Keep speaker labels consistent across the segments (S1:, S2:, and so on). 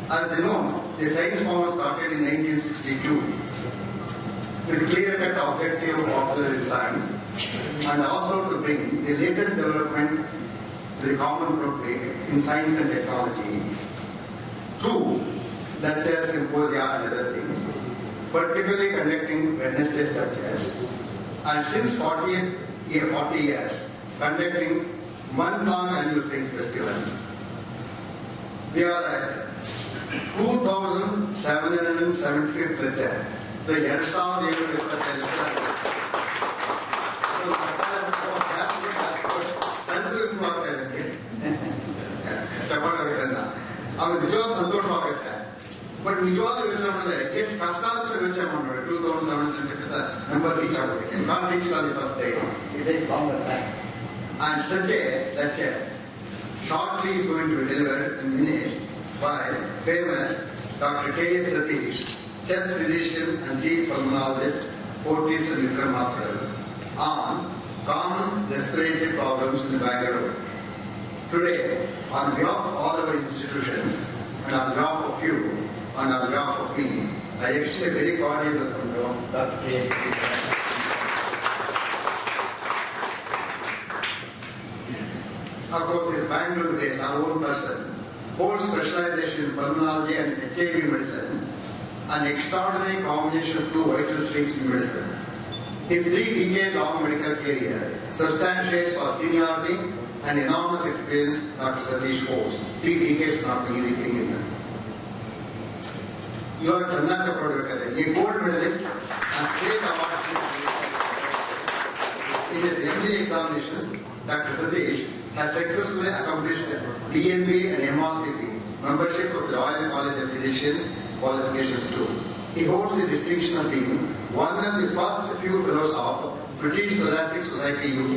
S1: As you know, the science form started in 1962 with clear-cut objective of popular science and also to bring the latest development to the common public in science and technology through lectures, symposia and other things, particularly conducting Wednesday lectures, and since 40 years conducting month-long annual science festival. We are at 2,775th lecture. The Yersa but ನಿಜವಾದ ಯೋಚನೆ ಮಾಡಿದ್ರೆ ಎಷ್ಟು ಕಷ್ಟ ಅಂತ ಯೋಚನೆ ಮಾಡಿ 2007 number reach ಆಗುತ್ತೆ. Not reach on the first day. It takes longer time. And such a lecture shortly is going to be delivered in minutes by famous Dr. K.S Satish, chest physician and chief pulmonologist, Fortis and Vikram hospitals, on common respiratory problems in Bangalore. Today, on behalf of all our institutions and on behalf of you, and on behalf of me, I extend a very cordial welcome to Dr. K.S. Of course, he is Bangalore-based, our own person, holds specialization in pulmonology and HIV medicine, an extraordinary combination of two vital streams in medicine. His 3-decade-long medical career substantiates for seniority and enormous experience Dr. Satish holds. 3 decades is not an easy thing in that. You are Kannaka Prodvikade, a gold medalist and state award. In his MD examinations, Dr. Satish has successfully accomplished DNB and MRCP, membership of the Royal College of Physicians, qualifications too. He holds the distinction of being one of the first few fellows of British Thoracic Society UK.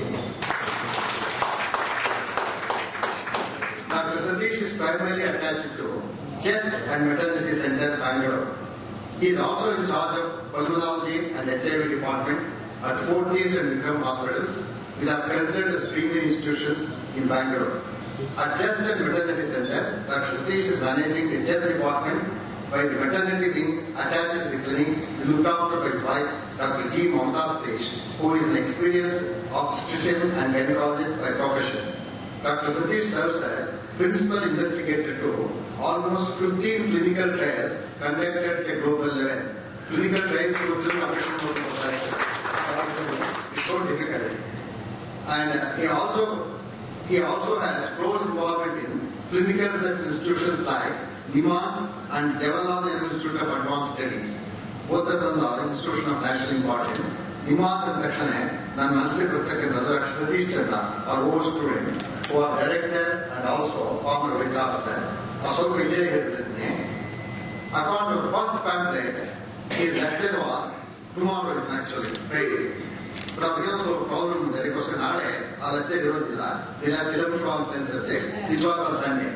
S1: Dr. Satish is primarily attached to Chest and Maternity Center, Bangalore. He is also in charge of Pulmonology and HIV department at Fortis and Vikram hospitals, which are considered as premier institutions in Bangalore. At Chest and Maternity Center, Dr. Satish is managing the chest department by the maternity wing attached to the clinic, looked after by his wife, Dr. K.S Satish, who is an experienced obstetrician and gynecologist by profession. Dr. Satish serves as principal investigator to almost 15 clinical trials conducted at a global level. Clinical trials it's so difficult. And he also has close involvement in clinical research institutions like NIMAS and Jawaharlal Institute of Advanced Studies. Both of them are institutions of national importance. NIMAS and Dakshane, Nansi Pratak and Dr. Satish Chandra, our old student, who are director and also former vice chancellor. According to the first pamphlet, his lecture was tomorrow actually, Friday. But we also problem there because our lecture we have film from science subjects, which was on Sunday.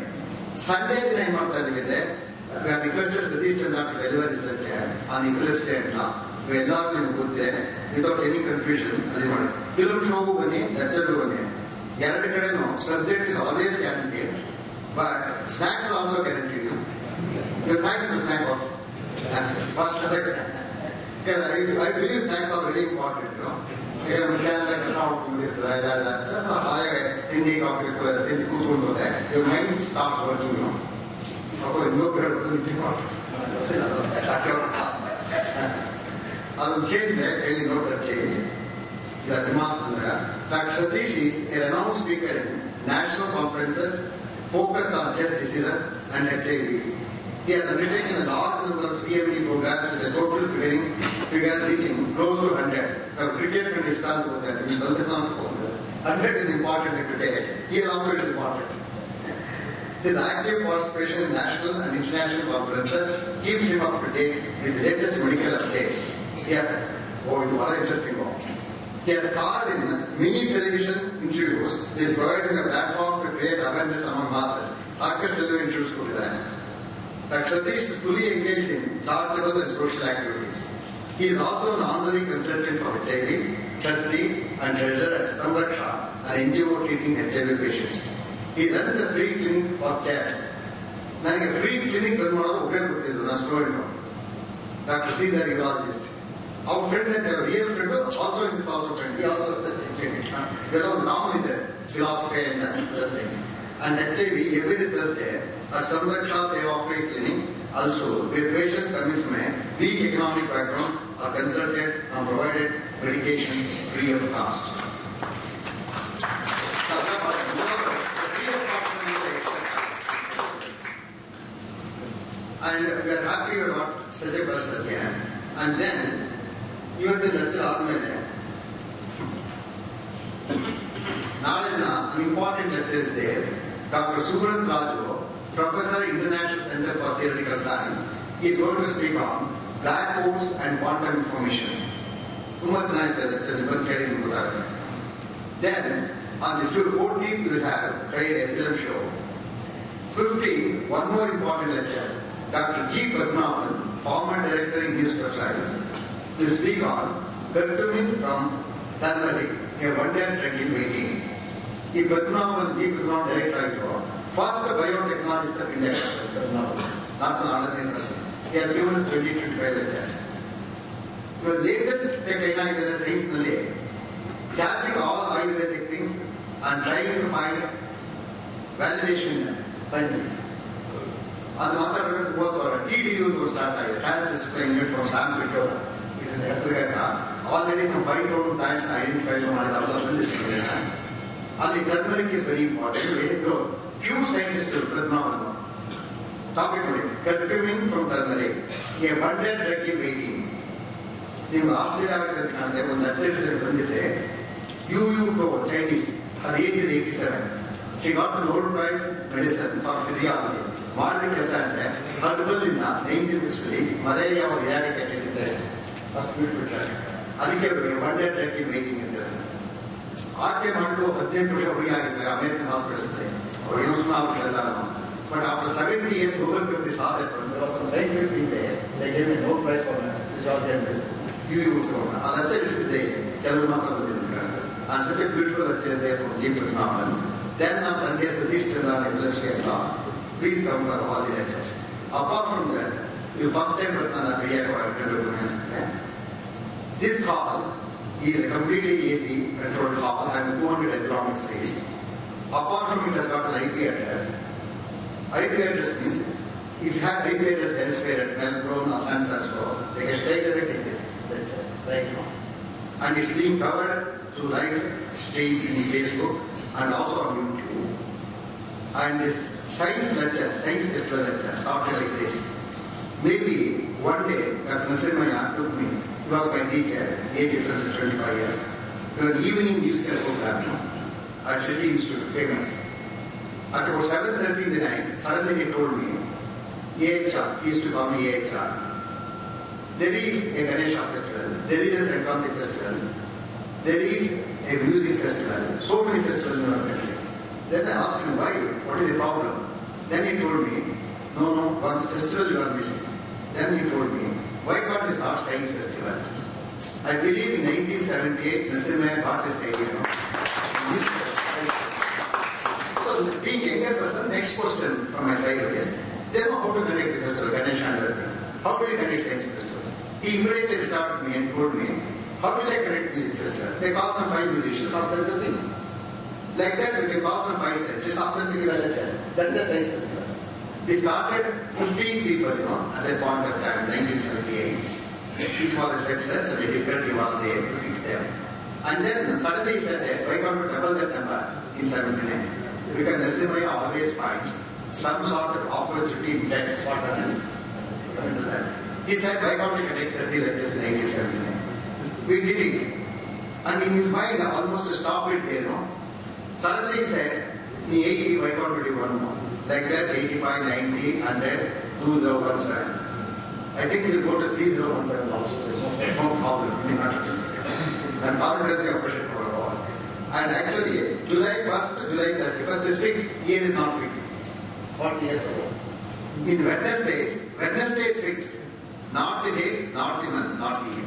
S1: Sunday we have requested Satish Chandra to deliver his lecture on epilepsy and now. We are not going to put there without any confusion. Film show lecture subject is always guaranteed. But snacks are also guaranteed. You thank the snack of first I believe snacks are very important, you know. Your mind starts working, you know. I will change that, really note that change. Dr. Satish is a renowned speaker in national conferences focused on chest diseases and HIV. He has undertaken a large number of CMD programs with a total figure reaching close to 100. The cricket can start with that. 100 is important today. Here also it is important. His active participation in national and international conferences keeps him up to date with the latest medical updates. Yes, it's one interesting one. He has starred in many television interviews. He is providing a platform to create awareness among masses. Orchestral interviews to that. Dr. Satish is fully engaged in charitable and social activities. He is also an honorary consultant for HIV, trustee and treasurer at Samraksha, an NGO treating HIV patients. He runs a free clinic for chest. Now, a free clinic is not Dr. C, the urologist. Our friend and our real friend, also in this also friend, he also does the clinic. They are now in the philosophy and other things. And HIV, every Thursday, at Samraksha Seva Free Clinic, also, where patients coming from a weak economic background are consulted and provided medications free of cost. And we are happy about such a person here. And then, even the lecture Admele, an important lecture is there. Dr. Subrand Raju, Professor International Center for Theoretical Science, is going to speak on black holes and quantum information. Then, on the 14th, we will have Friday film show. 15th, one more important lecture. Dr. G. Padmanabhan, former director in News of Science, will speak on curcumin from turmeric, a one-time drug in waiting. G. Padmanabhan, director, first biotechnologist of India, not an ordinary person. He has given us 20-25 lectures. The latest technology is catching all Ayurvedic things and trying to find validation in them. Finally. On the matter of TDU to start, transdisciplinary unit from sample to already some 5,000 times identified on this. Only turmeric is very important. Few scientists will not topic curcumin from turmeric. A abundant drug in waiting. In Australia, they will not say UU Chinese at the age of 87. She got the Nobel Prize medicine for physiology. Martin Casante, herbal in 1960, malaria was eradicated in the hospital. Adike abundant drug in waiting in there. RK Mando, 18 American hospitals. But after 70 years, Google saw that there was some scientific thing there. They gave a Nobel Prize for physiology and medicine. That's and such a beautiful lecture there from G. Padmanabhan. Then on Sunday, Satish Chandra and Epilepsy and Law. Please come for all the lectures. Apart from that, you first time this hall is a completely AC controlled hall and 200 economic space. Apart from it has got an IP address. IP address means if you have IP address elsewhere at Melbourne or San Francisco, they can stay there and this lecture right now. And it's being covered through live stream in Facebook and also on YouTube. And this science lecture, science festival lecture started like this. Maybe one day, Dr. Nasirmaya took me. He was my teacher, age difference is 25 years. We were evening newspaper program at City Institute, famous. At about 7:30 in the night, suddenly he told me, AHR, he used to call me AHR. There is a Ganesha festival, there is a Sankranti festival, there is a music festival, so many festivals in our country. Then I asked him why, what is the problem? Then he told me, no, one festival you are missing. Then he told me, why can't we start science festival? I believe in 1978, Nasirmaya got this idea. So being a younger person, next question from my side is, they know how to connect the festival, Ganesha and other things. How do we connect science festival? He immediately returned to me and told me, how will I connect music festival? They call some 5 musicians, ask them to sing. Like that, we can call some 5 scientists, ask them to give a lecture. That is the science festival. We started 15 people, at that point of time, 1978. It was a success, and the difficulty was there to fix them. And then suddenly he said that, why can't we double that number in 79? Because Nasirmaya always finds some sort of opportunity in text for analysis. He said, why can't we connect 30 lectures in 1979? We did it. And in his mind, almost to stop it there, Suddenly he said, in 80, why can't we do one more? Like that, 85, 90, 100, 2017. I think we will go to 3017 also. There's no problem. And confidence we appreciate for all. And actually, July 1st, July 31st is fixed. Year is not fixed. 40 years ago. In Wednesday is fixed. Not the date, not the month, not the year.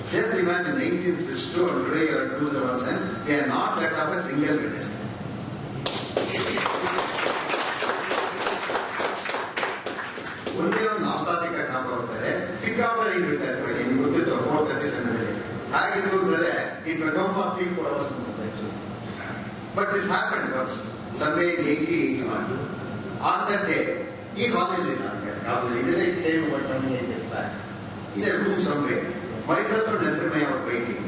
S1: Just imagine 1962 and today or 2007, we are not let up a single Wednesday. ಒಂದೇ ಒಂದು ನಾಸ್ಟಾಲಿಕ ಕಾಪಾಡ್ತಾರೆ ಸಿಕ್ಕಾಪಟ್ಟೆ ಇರ್ತಾರೆ ನಿಮ್ಗೆ ಗೊತ್ತಿತ್ತು 4:37 ಹಾಗಿದ್ದು ಅಂದ್ರೆ it went on for 3-4 hours. But this happened once, somewhere in 1981. On that day, he college in India, it came about 7-8 years back. In a room somewhere, myself and Nesrmaya were waiting.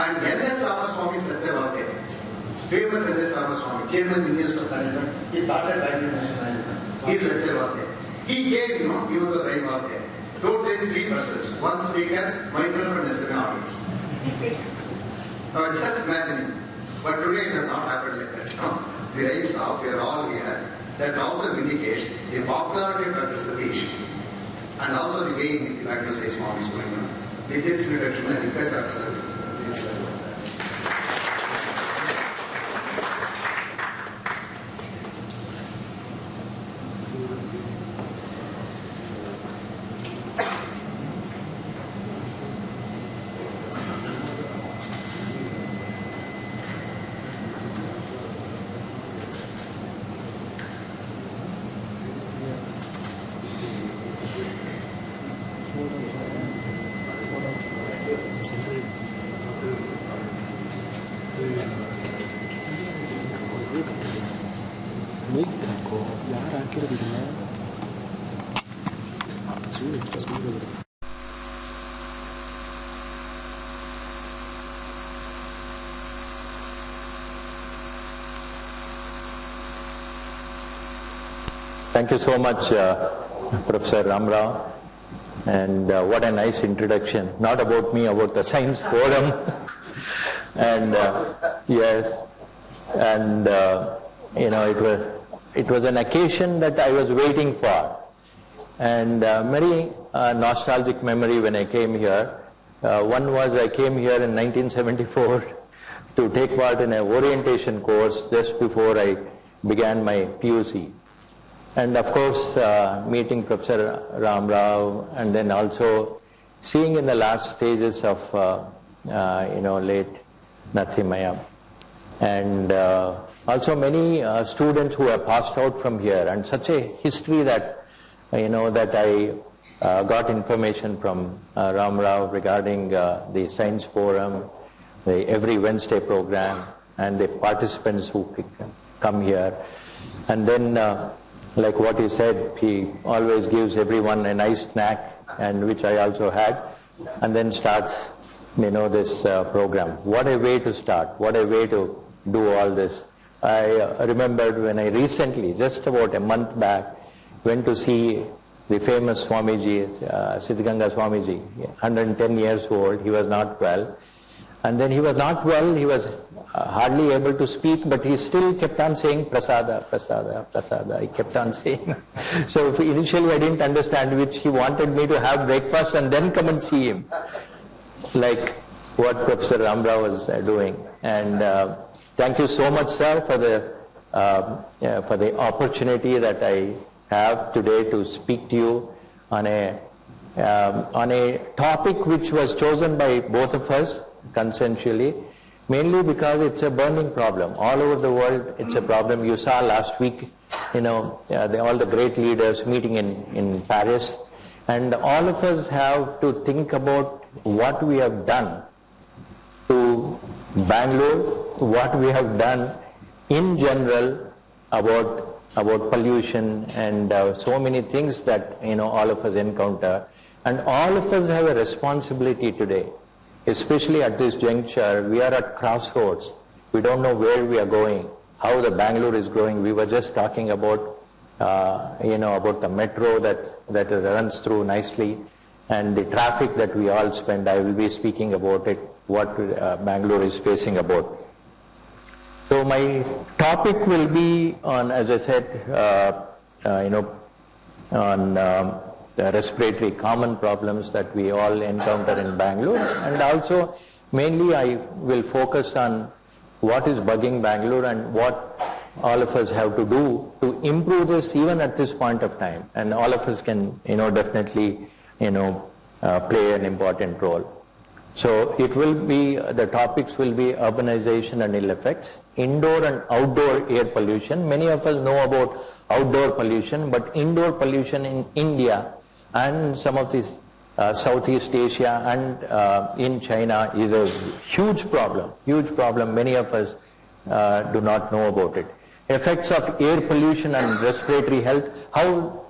S1: And K.S Swami is there. Famous K.S Swami, chairman of the Institute of Management, he started Bangalore National Management. He is lecturer there. He gave, even though they were there, totally 3 persons, 1 speaker, myself and Nesrmaya audience. Now just imagine. But today it has not happened like that. No? The rise of, we are all here. That also indicates the popularity of Dr. Satish and also the way the Bangalore State Farm is going on. With this introduction, I request Dr. Satish.
S2: Thank you so much, Professor Ramrao, and what a nice introduction. Not about me, about the Science Forum. And yes, and it was an occasion that I was waiting for, and very nostalgic memory when I came here. One was I came here in 1974 to take part in an orientation course just before I began my PUC. And of course, meeting Professor Ramrao, and then also seeing in the last stages of, late Natsimaya. And also many students who have passed out from here, and such a history that, that I got information from Ramrao regarding the Science Forum, the every Wednesday program, and the participants who come here. And then, like what he said, he always gives everyone a nice snack, and which I also had, and then starts, this program. What a way to start! What a way to do all this. I remembered when I recently, just about a month back, went to see the famous Swamiji, Siddhganga Swamiji, 110 years old. He was not well, and then he was not well. He was hardly able to speak, but he still kept on saying prasada, prasada, prasada. He kept on saying. So initially I didn't understand, which he wanted me to have breakfast and then come and see him, like what Professor Ramrao was doing. And thank you so much, sir, for the opportunity that I have today to speak to you on a topic which was chosen by both of us consensually. Mainly because it's a burning problem. All over the world, it's a problem. You saw last week, all the great leaders meeting in Paris. And all of us have to think about what we have done to Bangalore, what we have done in general about pollution and so many things that, all of us encounter. And all of us have a responsibility today. Especially at this juncture, we are at crossroads. We don't know where we are going, how the Bangalore is growing. We were just talking about, about the metro that runs through nicely, and the traffic that we all spend. I will be speaking about it, what Bangalore is facing about. So my topic will be on, as I said, on the respiratory common problems that we all encounter in Bangalore, and also mainly I will focus on what is bugging Bangalore and what all of us have to do to improve this even at this point of time, and all of us can definitely play an important role. So it will be, the topics will be urbanization and ill effects, indoor and outdoor air pollution. Many of us know about outdoor pollution, but indoor pollution in India and some of these Southeast Asia and in China is a huge problem. Many of us do not know about it. Effects of air pollution and respiratory health, how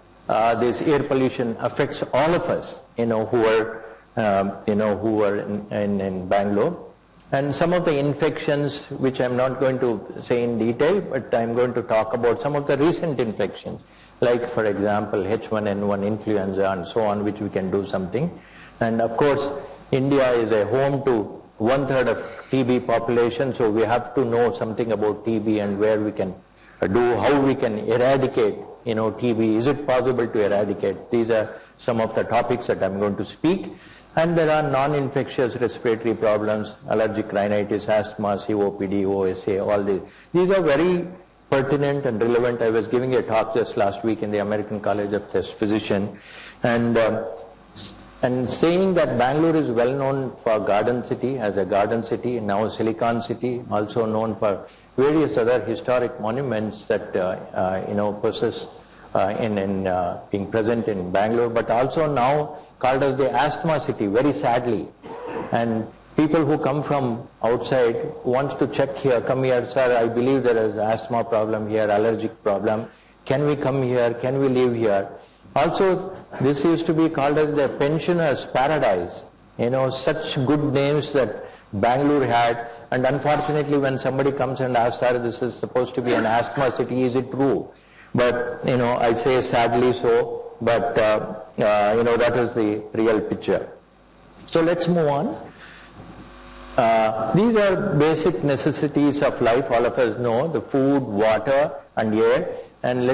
S2: this air pollution affects all of us, who are in Bangalore. And some of the infections, which I'm not going to say in detail, but I'm going to talk about some of the recent infections, like for example H1N1 influenza and so on, which we can do something. And of course India is a home to 1/3 of TB population, so we have to know something about TB and where we can do, how we can eradicate TB. Is it possible to eradicate? These are some of the topics that I'm going to speak. And there are non-infectious respiratory problems, allergic rhinitis, asthma, COPD, OSA, all these. These are very pertinent and relevant. I was giving a talk just last week in the American College of Physician, and saying that Bangalore is well known for garden city, as a garden city, now Silicon City, also known for various other historic monuments that possess in being present in Bangalore, but also now called as the asthma city, very sadly. And people who come from outside wants to check here, come here, sir, I believe there is asthma problem here, allergic problem. Can we come here? Can we live here? Also, this used to be called as the pensioners' paradise. Such good names that Bangalore had. And unfortunately, when somebody comes and asks, sir, this is supposed to be an asthma city, is it true? But, I say sadly so. But, that is the real picture. So let's move on. These are basic necessities of life, all of us know, the food, water, and air. And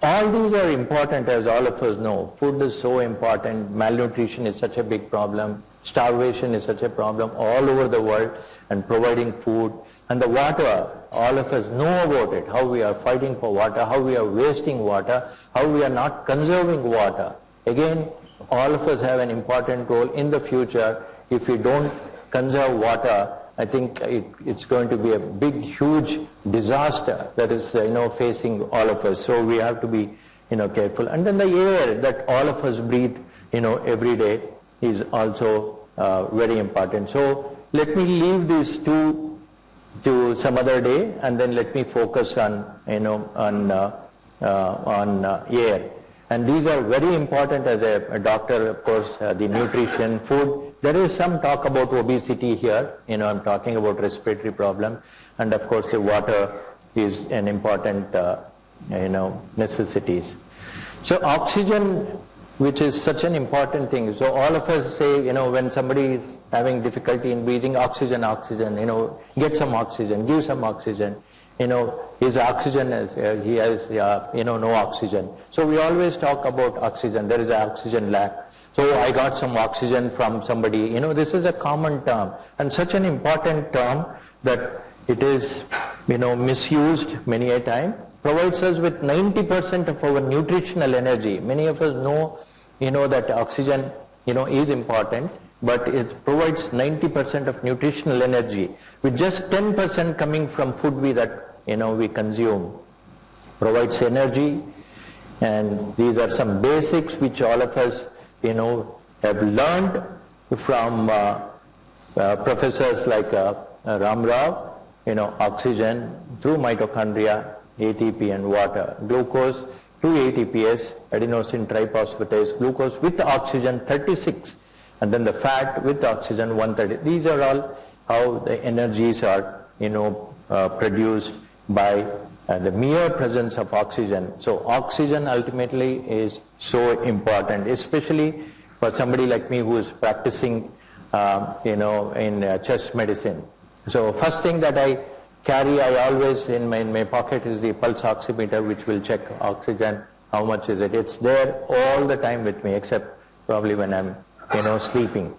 S2: all these are important, as all of us know. Food is so important, malnutrition is such a big problem, starvation is such a problem all over the world, and providing food. And the water, all of us know about it, how we are fighting for water, how we are wasting water, how we are not conserving water. Again, all of us have an important role in the future. If we don't conserve water, I think it's going to be a big, huge disaster that is, facing all of us. So we have to be, careful. And then the air that all of us breathe, every day is also very important. So let me leave these two to some other day, and then let me focus on air. And these are very important as a doctor, of course, the nutrition, food. There is some talk about obesity here. I'm talking about respiratory problem, and of course the water is an important, necessities. So oxygen, which is such an important thing. So all of us say, when somebody is having difficulty in breathing, oxygen, get some oxygen, give some oxygen. His oxygen is, he has, no oxygen. So we always talk about oxygen. There is an oxygen lack. So I got some oxygen from somebody. This is a common term, and such an important term that it is, misused many a time. Provides us with 90% of our nutritional energy. Many of us know, that oxygen, is important, but it provides 90% of nutritional energy, with just 10% coming from food we consume. Provides energy, and these are some basics which all of us, have learned from professors like Ram Rao, oxygen through mitochondria, ATP and water, glucose 2 ATPase, adenosine triphosphatase, glucose with oxygen 36, and then the fat with oxygen 130. These are all how the energies are, produced by the mere presence of oxygen. So oxygen ultimately is so important, especially for somebody like me who is practicing, in chest medicine. So first thing that I carry, I always in my pocket is the pulse oximeter, which will check oxygen, how much is it. It's there all the time with me, except probably when I'm, sleeping.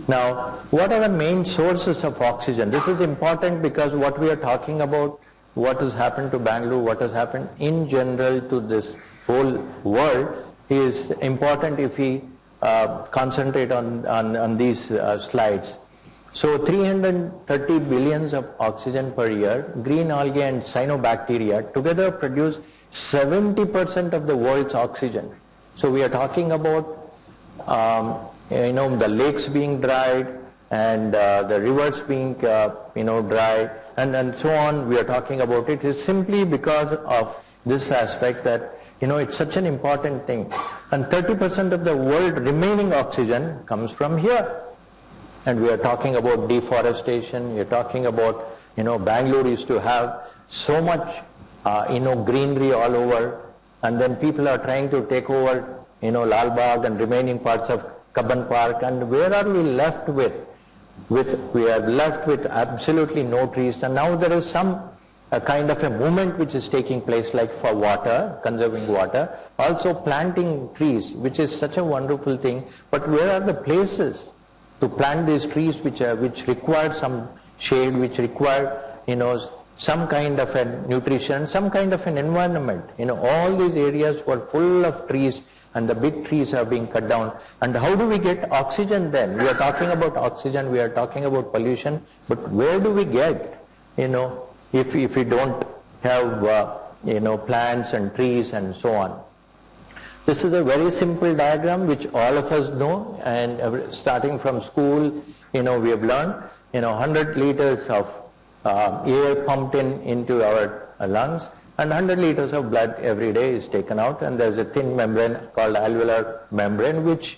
S2: Now, what are the main sources of oxygen? This is important because what we are talking about, what has happened to Bangalore, what has happened in general to this whole world, is important if we concentrate on these slides. So 330 billions of oxygen per year, green algae and cyanobacteria together produce 70% of the world's oxygen. So we are talking about the lakes being dried and the rivers being dry and so on. We are talking about it is simply because of this aspect that it's such an important thing. And 30% of the world remaining oxygen comes from here. And we are talking about deforestation. We are talking about Bangalore used to have so much greenery all over, and then people are trying to take over Lal Bagh and remaining parts of Kabban Park, and where are we left with? We are left with absolutely no trees, and now there is some kind of a movement which is taking place, like for water, conserving water, also planting trees, which is such a wonderful thing. But where are the places to plant these trees which require some shade, which require some kind of a nutrition, some kind of an environment? All these areas were full of trees, and the big trees are being cut down. And how do we get oxygen then? We are talking about oxygen, we are talking about pollution, but where do we get, if we don't have plants and trees and so on? This is a very simple diagram which all of us know, and starting from school, we have learned, 100 liters of air pumped into our lungs, and 100 liters of blood every day is taken out, and there's a thin membrane called alveolar membrane which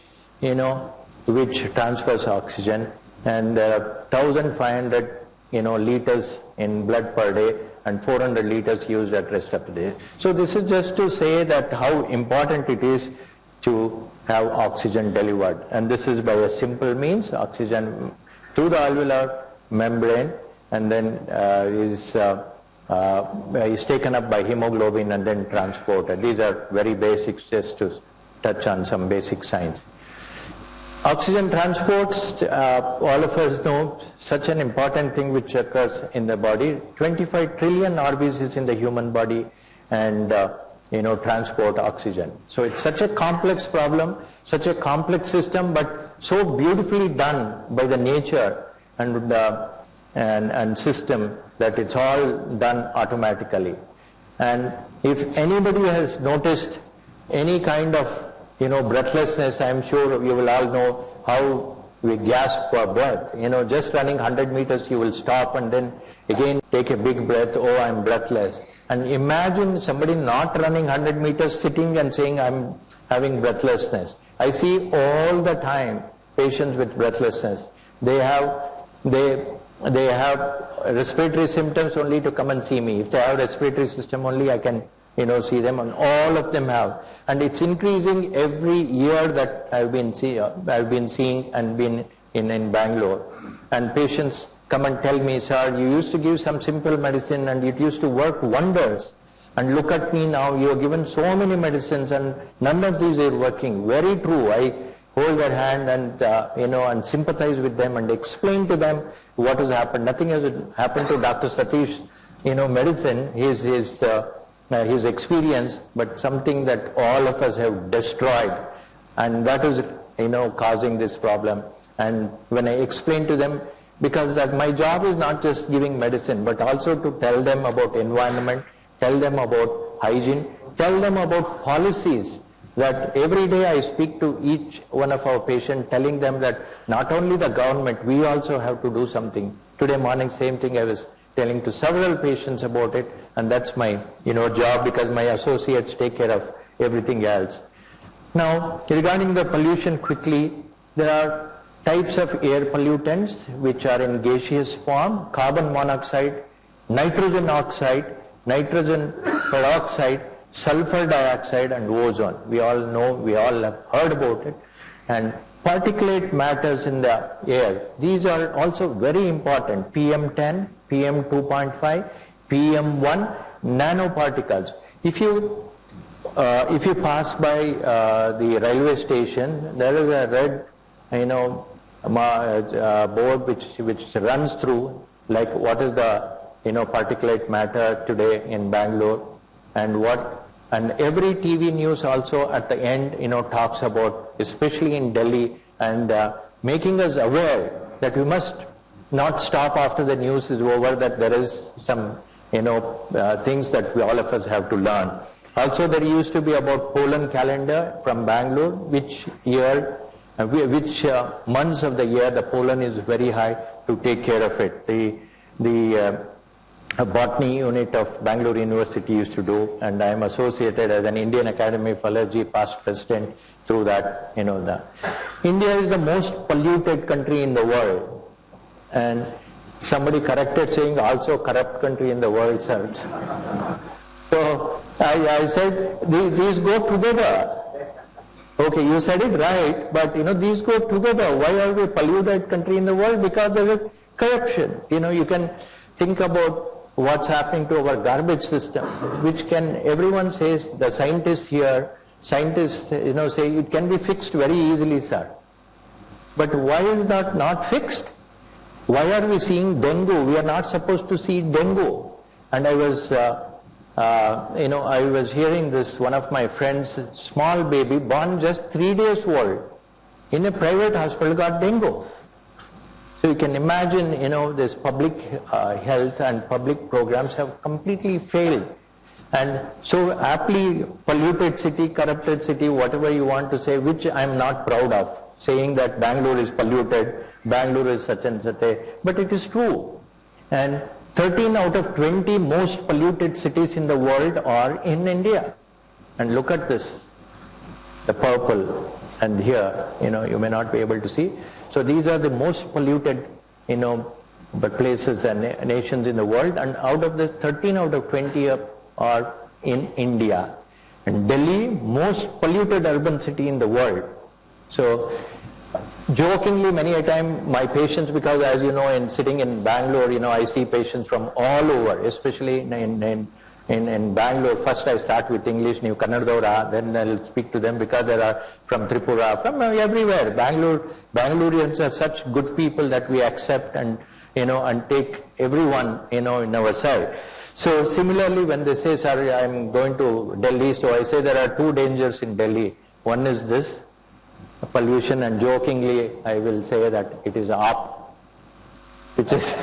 S2: transfers oxygen, and 1,500 liters in blood per day and 400 liters used at rest of the day. So this is just to say that how important it is to have oxygen delivered, and this is by a simple means, oxygen through the alveolar membrane, and then is taken up by hemoglobin and then transported. These are very basics, just to touch on some basic science. Oxygen transports, all of us know, such an important thing which occurs in the body. 25 trillion RBCs in the human body and transport oxygen. So it's such a complex problem, such a complex system, but so beautifully done by the nature and system that it's all done automatically. And if anybody has noticed any kind of breathlessness, I'm sure you will all know how we gasp for breath. Just running 100 meters, you will stop and then again take a big breath, oh, I'm breathless. And imagine somebody not running 100 meters, sitting and saying, I'm having breathlessness. I see all the time patients with breathlessness. They have respiratory symptoms only to come and see me. If they have respiratory system only, I can see them, and all of them have. And it's increasing every year that I've been seeing and been in Bangalore. And patients come and tell me, sir, you used to give some simple medicine and it used to work wonders. And look at me now, you have given so many medicines and none of these are working. Very true. I hold their hand and and sympathize with them and explain to them what has happened. Nothing has happened to Dr. Satish, medicine, his experience, but something that all of us have destroyed, and that is causing this problem. And when I explain to them, because that my job is not just giving medicine, but also to tell them about environment, tell them about hygiene, tell them about policies, that every day I speak to each one of our patients, telling them that not only the government, we also have to do something. Today morning, same thing I was telling to several patients about it, and that's my job, because my associates take care of everything else. Now, regarding the pollution quickly, there are types of air pollutants which are in gaseous form: carbon monoxide, nitrogen oxide, nitrogen peroxide, sulfur dioxide, and ozone. We all know, we all have heard about it. And particulate matters in the air, these are also very important: PM10, PM2.5, PM1, nanoparticles. If you pass by the railway station, there is a red board which runs through, like what is the particulate matter today in Bangalore, and what And every TV news also at the end, talks about, especially in Delhi, and making us aware that we must not stop after the news is over, that there is some, things that all of us have to learn. Also, there used to be about pollen calendar from Bangalore, which months of the year the pollen is very high, to take care of it. The botany unit of Bangalore University used to do, and I am associated as an Indian Academy of Allergy past president through that. India is the most polluted country in the world, and somebody corrected saying also corrupt country in the world, sir. So I said these go together. Okay, you said it right, but these go together. Why are we polluted country in the world? Because there is corruption. You can think about what's happening to our garbage system, which everyone says, the scientists here, say it can be fixed very easily, sir. But why is that not fixed? Why are we seeing dengue? We are not supposed to see dengue. And I was hearing this, one of my friends, small baby, born just 3 days old, in a private hospital, got dengue. So you can imagine, this public health and public programs have completely failed. And so aptly polluted city, corrupted city, whatever you want to say, which I am not proud of, saying that Bangalore is polluted, Bangalore is such and such a, but it is true. And 13 out of 20 most polluted cities in the world are in India. And look at this, the purple, and here, you may not be able to see. So these are the most polluted, places and nations in the world, and out of the 13 out of 20 are in India. And Delhi, most polluted urban city in the world. So jokingly, many a time my patients, because as you know, sitting in Bangalore, I see patients from all over, especially in Bangalore. First I start with English, New Kannadadavara, then I'll speak to them because there are from Tripura, from everywhere. Bangaloreans are such good people that we accept and take everyone in our side. So similarly, when they say, sorry, I'm going to Delhi, so I say there are two dangers in Delhi. One is this pollution, and jokingly I will say that it is up, which is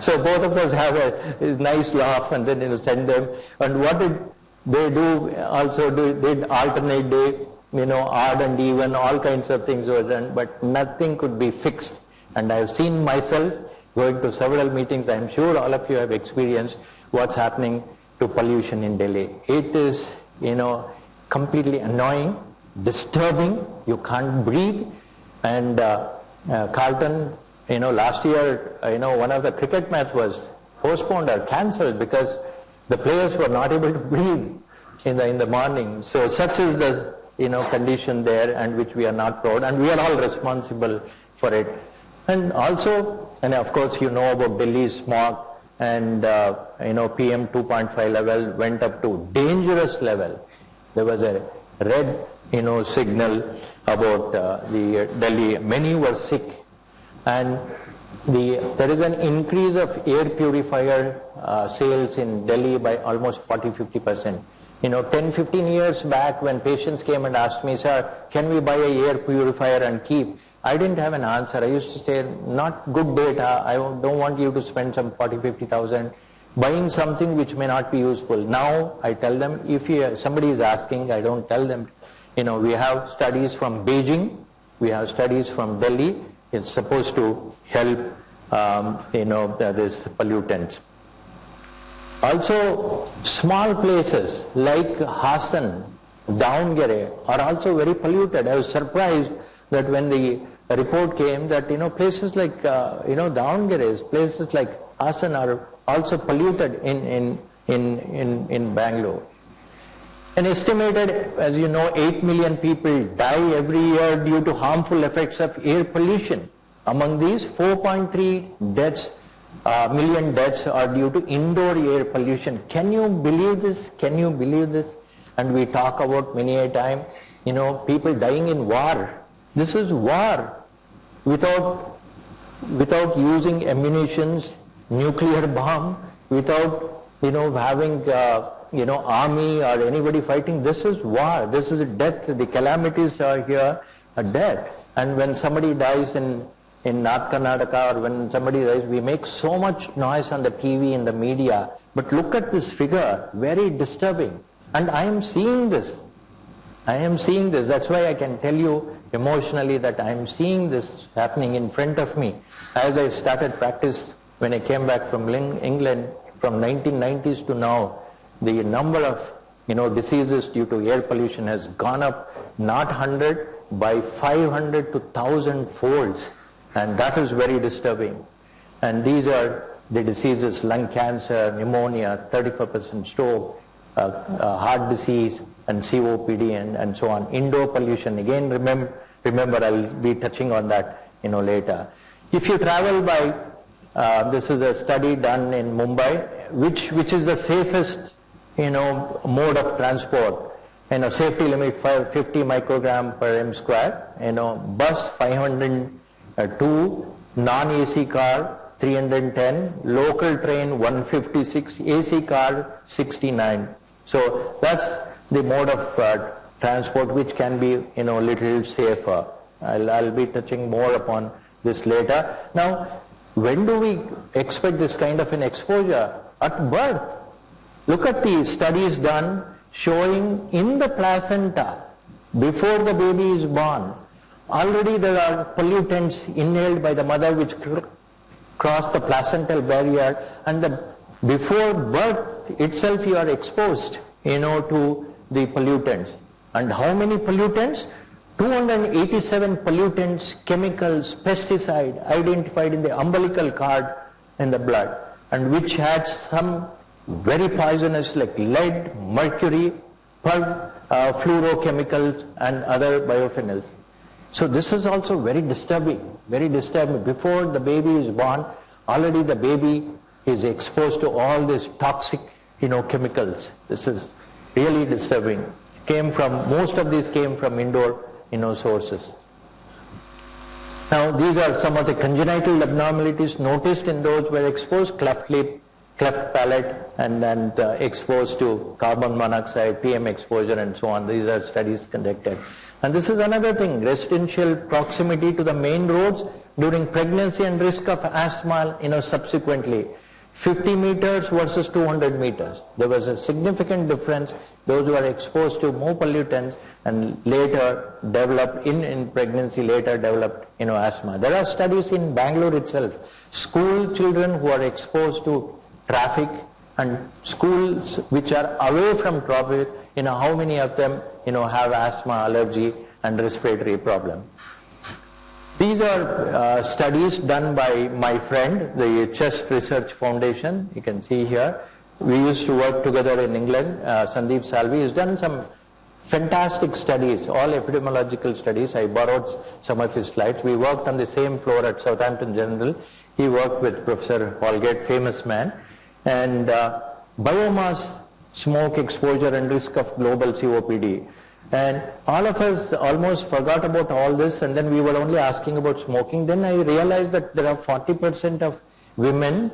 S2: so both of us have a nice laugh, and then send them. And what did they do? Also did alternate day, odd and even, all kinds of things were done, but nothing could be fixed. And I have seen myself going to several meetings. I am sure all of you have experienced what's happening to pollution in Delhi. It is, completely annoying, disturbing. You can't breathe. And Carlton, last year, one of the cricket match was postponed or cancelled because the players were not able to breathe in the morning. So such is the condition there, and which we are not proud, and we are all responsible for it. And also, and of course about Delhi's smog, and PM 2.5 level went up to dangerous level. There was a red signal about the Delhi. Many were sick, and there is an increase of air purifier sales in Delhi by almost 40-50%. 10-15 years back, when patients came and asked me, sir, can we buy an air purifier and keep? I didn't have an answer. I used to say, not good data. I don't want you to spend some 40-50,000 buying something which may not be useful. Now I tell them, if somebody is asking, I don't tell them. We have studies from Beijing, we have studies from Delhi. It's supposed to help, this pollutants. Also, small places like Hassan, Davangere are also very polluted. I was surprised that when the report came that places like Davangere, places like Hassan are also polluted in Bangalore. An estimated, as 8 million people die every year due to harmful effects of air pollution. Among these, 4.3 million deaths are due to indoor air pollution. Can you believe this? Can you believe this? And we talk about many a time, people dying in war. This is war. Without using ammunitions, nuclear bomb, without having army or anybody fighting. This is war. This is death. The calamities are here, a death. And when somebody dies in North Karnataka, or when somebody dies, we make so much noise on the TV, in the media. But look at this figure, very disturbing. And I am seeing this. I am seeing this. That's why I can tell you emotionally that I am seeing this happening in front of me. As I started practice when I came back from England from 1990s to now, the number of diseases due to air pollution has gone up not 100 by 500 to 1,000 folds, and that is very disturbing. And these are the diseases: lung cancer, pneumonia, 34% stroke, heart disease, and COPD, and so on. Indoor pollution, again, remember I'll be touching on that later. If you travel by, this is a study done in Mumbai, which is the safest mode of transport. Safety limit 50 microgram per m square. Bus 502, non-AC car 310, local train 156, AC car 69. So that's the mode of transport which can be little safer. I'll be touching more upon this later. Now, when do we expect this kind of an exposure? At birth. Look at the studies done showing in the placenta, before the baby is born, already there are pollutants inhaled by the mother which cross the placental barrier, and before birth itself you are exposed to the pollutants. And how many pollutants? 287 pollutants, chemicals, pesticide identified in the umbilical cord in the blood, and which had some very poisonous like lead, mercury, fluorochemicals, and other biophenols. So this is also very disturbing, very disturbing. Before the baby is born, already the baby is exposed to all these toxic chemicals. This is really disturbing. Most of these came from indoor sources. Now these are some of the congenital abnormalities noticed in those who were exposed: cleft lip, cleft palate, and exposed to carbon monoxide, PM exposure, and so on. These are studies conducted. And this is another thing: residential proximity to the main roads during pregnancy and risk of asthma subsequently. 50 meters versus 200 meters. There was a significant difference. Those who are exposed to more pollutants and later developed in pregnancy, later developed asthma. There are studies in Bangalore itself. School children who are exposed to traffic and schools which are away from traffic, how many of them have asthma, allergy, and respiratory problem. These are studies done by my friend, the Chest Research Foundation. You can see here. We used to work together in England. Sandeep Salvi has done some fantastic studies, all epidemiological studies. I borrowed some of his slides. We worked on the same floor at Southampton General. He worked with Professor Holgate, famous man. And biomass smoke exposure and risk of global COPD. And all of us almost forgot about all this, and then we were only asking about smoking. Then I realized that there are 40% of women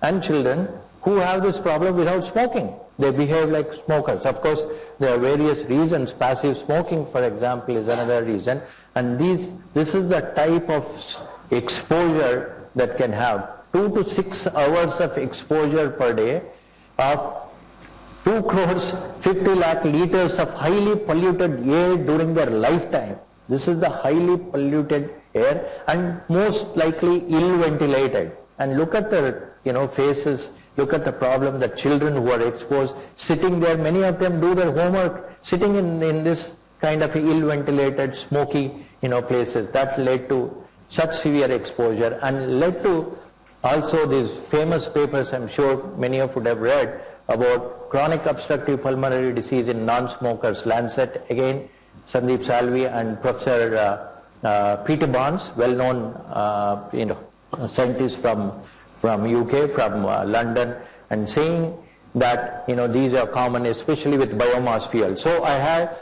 S2: and children who have this problem without smoking. They behave like smokers. Of course, there are various reasons. Passive smoking, for example, is another reason. And this is the type of exposure that can have 2 to 6 hours of exposure per day of 2 crores 50 lakh liters of highly polluted air during their lifetime. This is the highly polluted air, and most likely ill ventilated. And look at the faces, look at the problem that children who are exposed, sitting there, many of them do their homework sitting in this kind of ill ventilated, smoky places. That led to such severe exposure, and led to also these famous papers I'm sure many of you would have read about chronic obstructive pulmonary disease in non-smokers. Lancet, again, Sandeep Salvi and Professor Peter Barnes, well-known scientist from UK, from London, and saying that these are common, especially with biomass fuel. So I have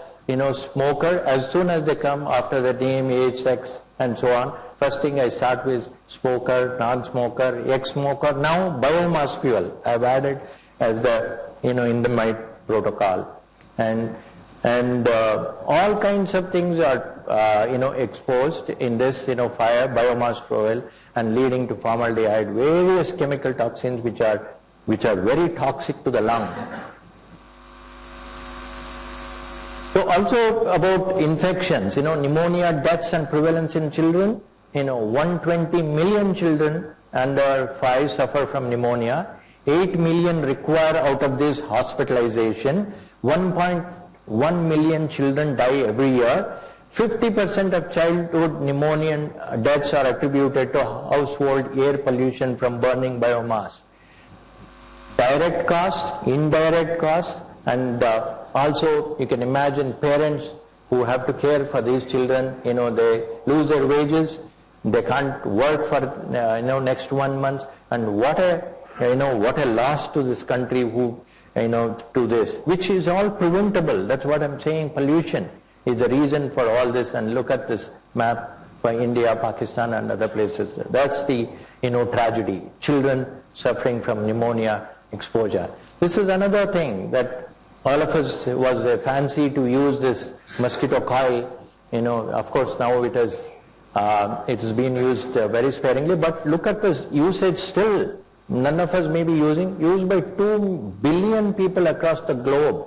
S2: smoker, as soon as they come after the name, age, sex, and so on. First thing I start with smoker, non-smoker, ex-smoker. Now biomass fuel I've added as the in my protocol. And all kinds of things are exposed in this fire, biomass fuel, and leading to formaldehyde, various chemical toxins which are very toxic to the lung. So also about infections, pneumonia deaths and prevalence in children, 120 million children under 5 suffer from pneumonia, 8 million require out of this hospitalization, 1.1 million children die every year, 50% of childhood pneumonia deaths are attributed to household air pollution from burning biomass. Direct costs, indirect costs, and also you can imagine parents who have to care for these children, they lose their wages, they can't work for next 1 month, and what a loss to this country who to this, which is all preventable. That's what I'm saying. Pollution is the reason for all this. And look at this map for India, Pakistan, and other places. That's the tragedy. Children suffering from pneumonia exposure. This is another thing that all of us was a fancy to use this mosquito coil. Of course now it has been used very sparingly, but look at this usage still. None of us may be used by 2 billion people across the globe,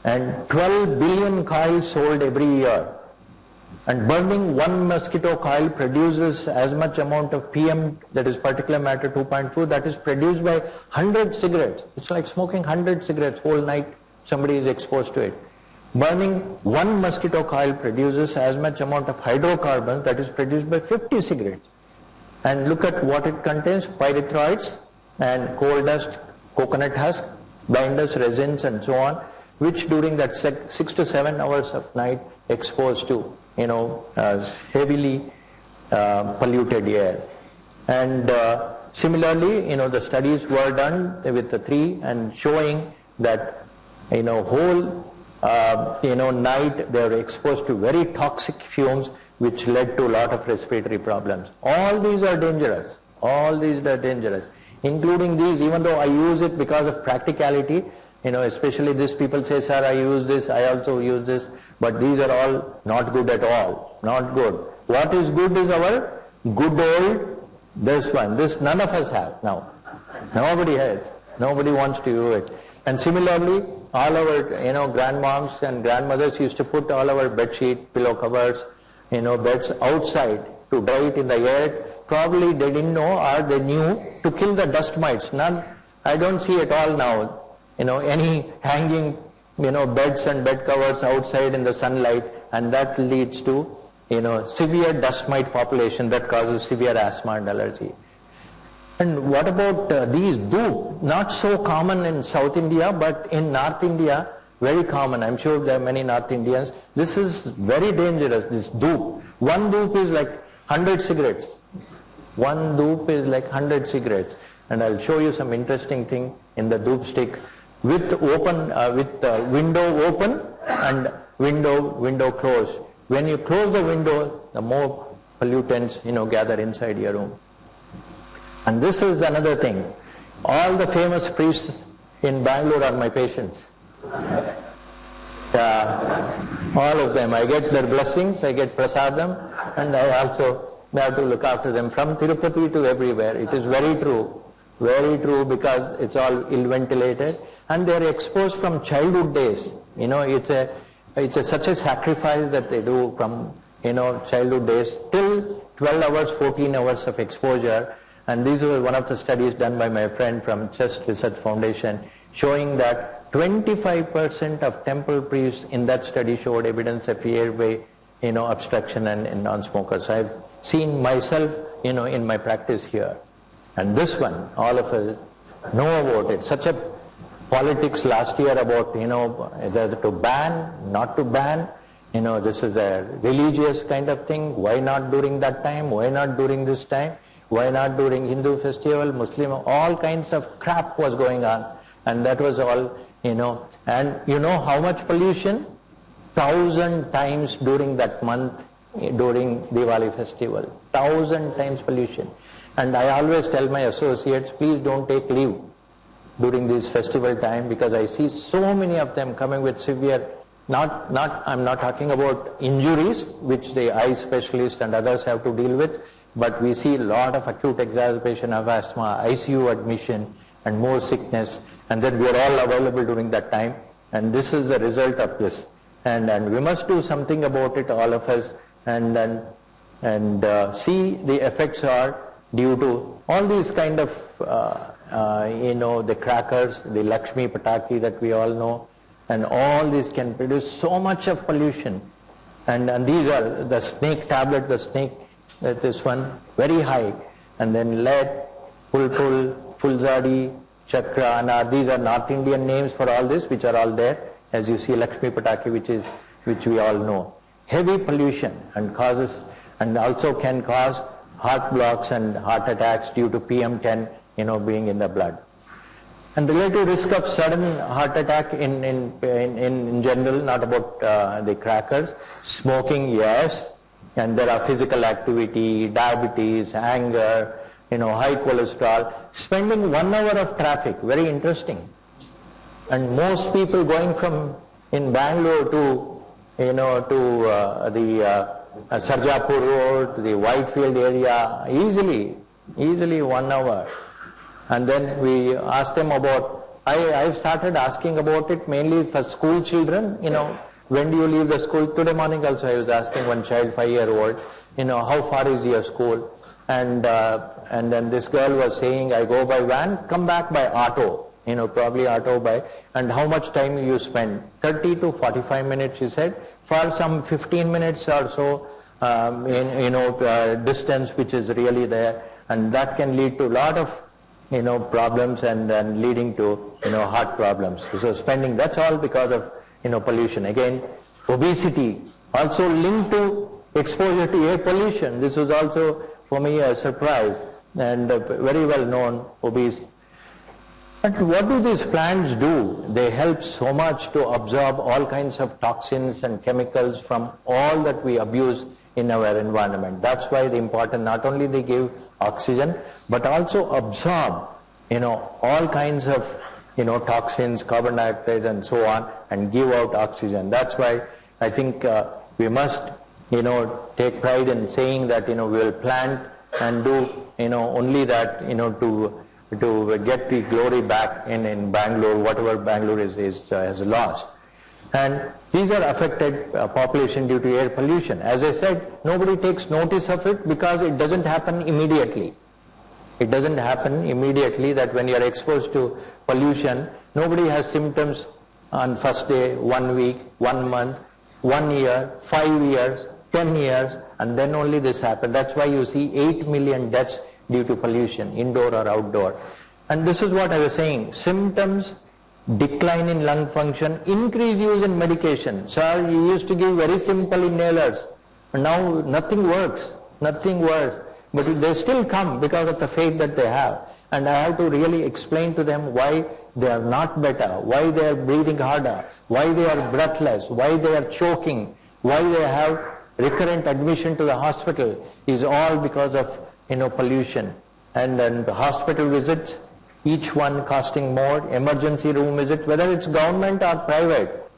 S2: and 12 billion coils sold every year. And burning one mosquito coil produces as much amount of PM, that is particulate matter 2.4, that is produced by 100 cigarettes. It's like smoking 100 cigarettes whole night, somebody is exposed to it. Burning one mosquito coil produces as much amount of hydrocarbons that is produced by 50 cigarettes. And look at what it contains: pyrethroids and coal dust, coconut husk, binders, resins, and so on, which during that 6 to 7 hours of night exposed to heavily polluted air. And similarly, the studies were done with the 3 and showing that whole night they were exposed to very toxic fumes, which led to a lot of respiratory problems. All these are dangerous. All these are dangerous. Including these, even though I use it because of practicality, especially these people say, sir, I use this, I also use this, but these are all not good at all. Not good. What is good is our good old, this one. This none of us have now. Nobody has. Nobody wants to use it. And similarly, all our grandmoms and grandmothers used to put all our bed sheet, pillow covers, beds outside to dry it in the air. Probably they didn't know, or they knew, to kill the dust mites. None, I don't see at all now, any hanging, beds and bed covers outside in the sunlight, and that leads to, severe dust mite population that causes severe asthma and allergy. And what about these dhoop? Not so common in South India, but in North India, very common. I'm sure there are many North Indians. This is very dangerous, this dhoop. One dhoop is like 100 cigarettes. One dhoop is like 100 cigarettes. And I'll show you some interesting thing in the dhoop stick with window open and window closed. When you close the window, the more pollutants gather inside your room. And this is another thing. All the famous priests in Bangalore are my patients. All of them. I get their blessings, I get prasadam, and I also have to look after them from Tirupati to everywhere. It is very true because it's all ill-ventilated, and they are exposed from childhood days. It's such a sacrifice that they do from childhood days till 12 hours, 14 hours of exposure. And these were one of the studies done by my friend from Chest Research Foundation, showing that 25% of temple priests in that study showed evidence of airway obstruction and in non-smokers. I've seen myself in my practice here. And this one, all of us know about it. Such a politics last year about whether to ban, not to ban. This is a religious kind of thing. Why not during that time? Why not during this time? Why not during Hindu festival, Muslim, all kinds of crap was going on. And that was all, and how much pollution? 1,000 times during that month, during Diwali festival. 1,000 times pollution. And I always tell my associates, please don't take leave. during this festival time, because I see so many of them coming with severe, I'm not talking about injuries, which the eye specialists and others have to deal with, but we see a lot of acute exacerbation of asthma, ICU admission, and more sickness, and then we are all available during that time, and this is the result of this. And we must do something about it, all of us, and see the effects are due to all these kind of, the crackers, the Lakshmi Pataki that we all know, and all these can produce so much of pollution. And these are the snake tablet, this one, very high, and then lead, Fulzadi, Chakra, and these are North Indian names for all this, which are all there. As you see, Lakshmi Pataki, which we all know. Heavy pollution and also can cause heart blocks and heart attacks due to PM10, being in the blood. And relative risk of sudden heart attack in general, not about the crackers. Smoking, yes, and there are physical activity, diabetes, anger, high cholesterol. Spending 1 hour of traffic, very interesting. And most people going from in Bangalore to the Sarjapur Road, the Whitefield area, easily 1 hour. And then we asked them about, I've started asking about it mainly for school children, when do you leave the school? Today morning also I was asking one child, 5-year-old, how far is your school? And then this girl was saying, I go by van, come back by auto. Probably auto by, and how much time you spend? 30 to 45 minutes, she said, for some 15 minutes or so, distance which is really there, and that can lead to a lot of, problems, and then leading to, heart problems. So spending, that's all because of, pollution. Again, obesity, also linked to exposure to air pollution. This was also, for me, a surprise, and very well known, obese. But what do these plants do? They help so much to absorb all kinds of toxins and chemicals from all that we abuse in our environment. That's why the important, not only they give oxygen, but also absorb, all kinds of, toxins, carbon dioxide and so on, and give out oxygen. That's why I think we must, take pride in saying that, we will plant and do, only that, to get the glory back in Bangalore, whatever Bangalore has lost. And these are affected population due to air pollution. As I said, nobody takes notice of it because it doesn't happen immediately. It doesn't happen immediately that when you are exposed to pollution, nobody has symptoms on first day, 1 week, 1 month, 1 year, 5 years, 10 years, and then only this happens. That's why you see 8 million deaths due to pollution, indoor or outdoor. And this is what I was saying. Symptoms, decline in lung function, increased use in medication. Sir, you used to give very simple inhalers. Now nothing works. But they still come because of the faith that they have. And I have to really explain to them why they are not better, why they are breathing harder, why they are breathless, why they are choking, why they have recurrent admission to the hospital, is all because of pollution. And then the hospital visits, each one costing more, emergency room visits, whether it's government or private,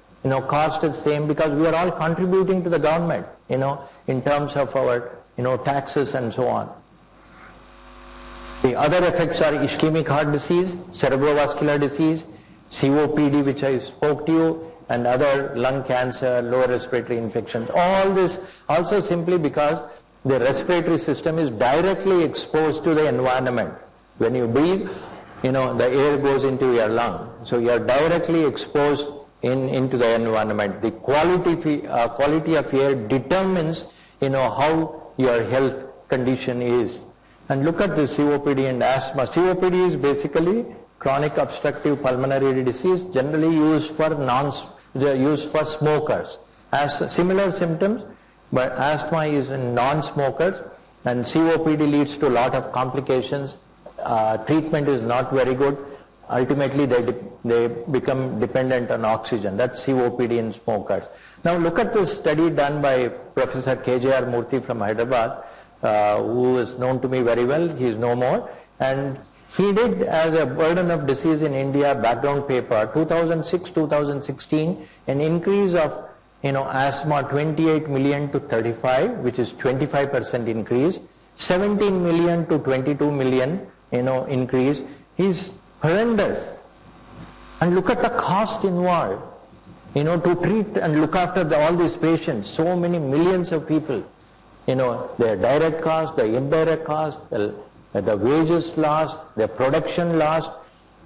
S2: cost is same because we are all contributing to the government, in terms of our, taxes and so on. The other effects are ischemic heart disease, cerebrovascular disease, COPD, which I spoke to you, and other lung cancer, lower respiratory infections. All this also simply because the respiratory system is directly exposed to the environment. When you breathe, the air goes into your lung. So you are directly exposed into the environment. The quality of air determines, how your health condition is. And look at this COPD and asthma. COPD is basically chronic obstructive pulmonary disease, generally used for smokers. As similar symptoms, but asthma is in non-smokers, and COPD leads to a lot of complications. Treatment is not very good. Ultimately, they become dependent on oxygen. That's COPD in smokers. Now look at this study done by Professor K.J.R. Murthy from Hyderabad, who is known to me very well. He is no more. And he did as a burden of disease in India background paper 2006-2016 an increase of asthma 28 million to 35, which is 25% increase, 17 million to 22 million increase is horrendous. And look at the cost involved, to treat and look after all these patients, so many millions of people, their direct cost, the indirect cost, the wages lost, their production lost.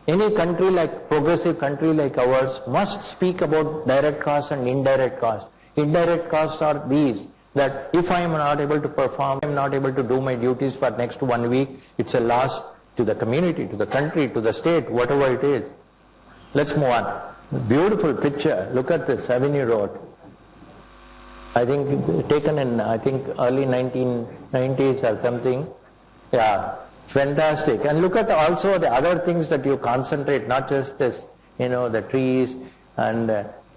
S2: Any country progressive country like ours must speak about direct costs and indirect costs. Indirect costs are these, that if I am not able to perform, I am not able to do my duties for next 1 week, it's a loss to the community, to the country, to the state, whatever it is. Let's move on. Beautiful picture. Look at this Avenue Road. I think taken in early 1990s or something. Yeah, fantastic. And look at also the other things that you concentrate, not just this, the trees, and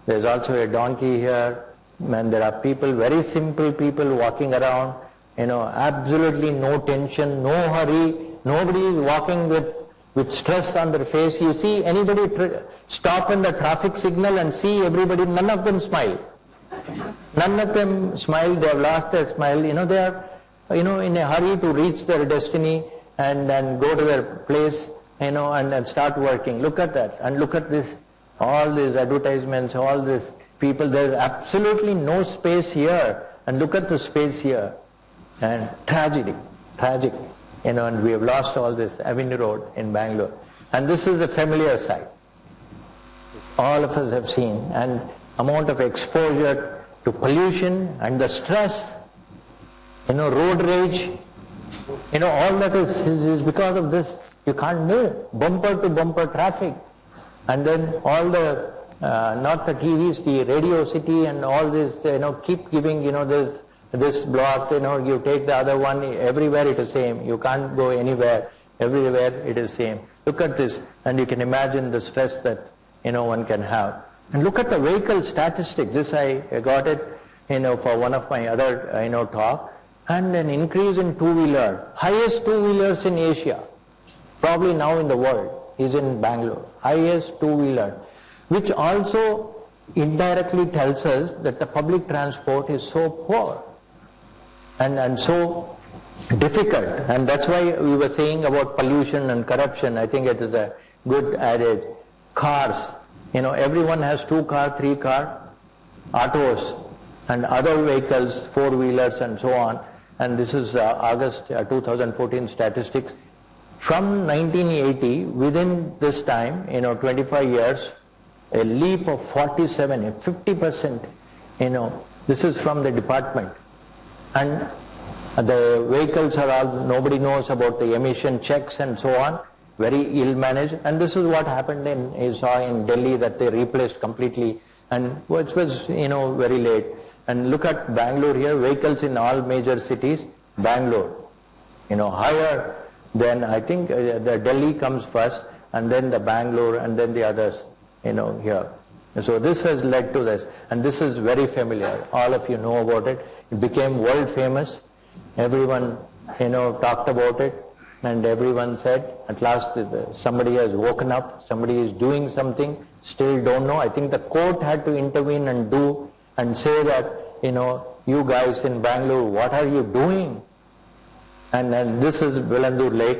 S2: there's also a donkey here, and there are people, very simple people walking around, absolutely no tension, no hurry, nobody is walking with stress on their face. You see anybody stop in the traffic signal and see everybody, none of them smile. None of them smile, they have lost their smile, they are in a hurry to reach their destiny and go to their place, and start working. Look at that, and look at this, all these advertisements, all these people, there's absolutely no space here, and look at the space here, and tragic, and we have lost all this Avenue Road in Bangalore. And this is a familiar sight. All of us have seen, and amount of exposure to pollution and the stress, road rage, all that is because of this. You can't move, bumper to bumper traffic. And then all the, not the TVs, the Radio City and all this, keep giving, this block, you take the other one, everywhere it is same. You can't go anywhere, everywhere it is same. Look at this, and you can imagine the stress that, one can have. And look at the vehicle statistics. This I got it, for one of my other, talk. And an increase in two-wheeler, highest two-wheelers in Asia, probably now in the world, is in Bangalore. Highest two-wheeler, which also indirectly tells us that the public transport is so poor and so difficult. And that's why we were saying about pollution and corruption. I think it is a good adage. Cars, everyone has 2 car, 3 car, autos and other vehicles, 4-wheelers and so on. And this is August 2014 statistics. From 1980, within this time, 25 years, a leap of 47, a 50%, this is from the department. And the vehicles are all, nobody knows about the emission checks and so on, very ill managed. And this is what happened you saw in Delhi, that they replaced completely, and which was, very late. And look at Bangalore here, vehicles in all major cities, Bangalore, higher than, I think the Delhi comes first, and then the Bangalore, and then the others, here. So this has led to this, and this is very familiar. All of you know about it. It became world famous. Everyone, talked about it, and everyone said, at last somebody has woken up, somebody is doing something, still don't know. I think the court had to intervene and say that, you guys in Bangalore, what are you doing? And this is Vilandur Lake.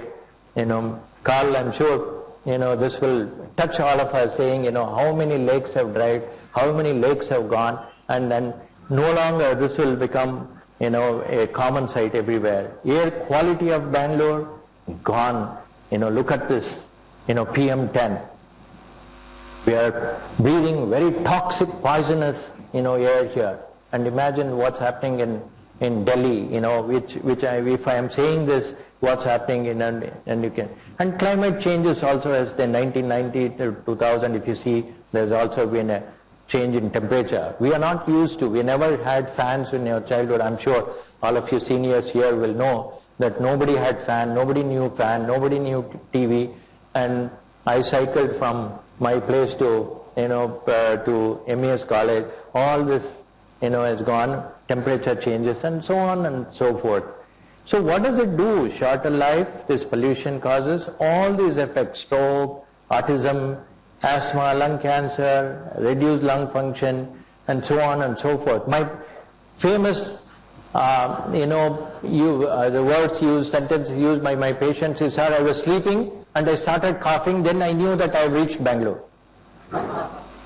S2: Carl, I'm sure, this will touch all of us, saying, how many lakes have dried, how many lakes have gone, and then no longer this will become, a common sight everywhere. Air quality of Bangalore, gone. Look at this, PM10. We are breathing very toxic, poisonous, air here. And imagine what's happening in Delhi, which if I am saying this, what's happening and you can. And climate changes also, as the 1990 to 2000, if you see, there's also been a change in temperature. We are not used to, we never had fans in your childhood. I'm sure all of you seniors here will know that nobody had fan, nobody knew TV, and I cycled from my place to, to MES college. All this, has gone, temperature changes and so on and so forth. So what does it do? Shorter life, this pollution causes all these effects: stroke, autism, asthma, lung cancer, reduced lung function, and so on and so forth. My famous, the words used, sentences used by my patients is, "Sir, I was sleeping and I started coughing, then I knew that I reached Bangalore."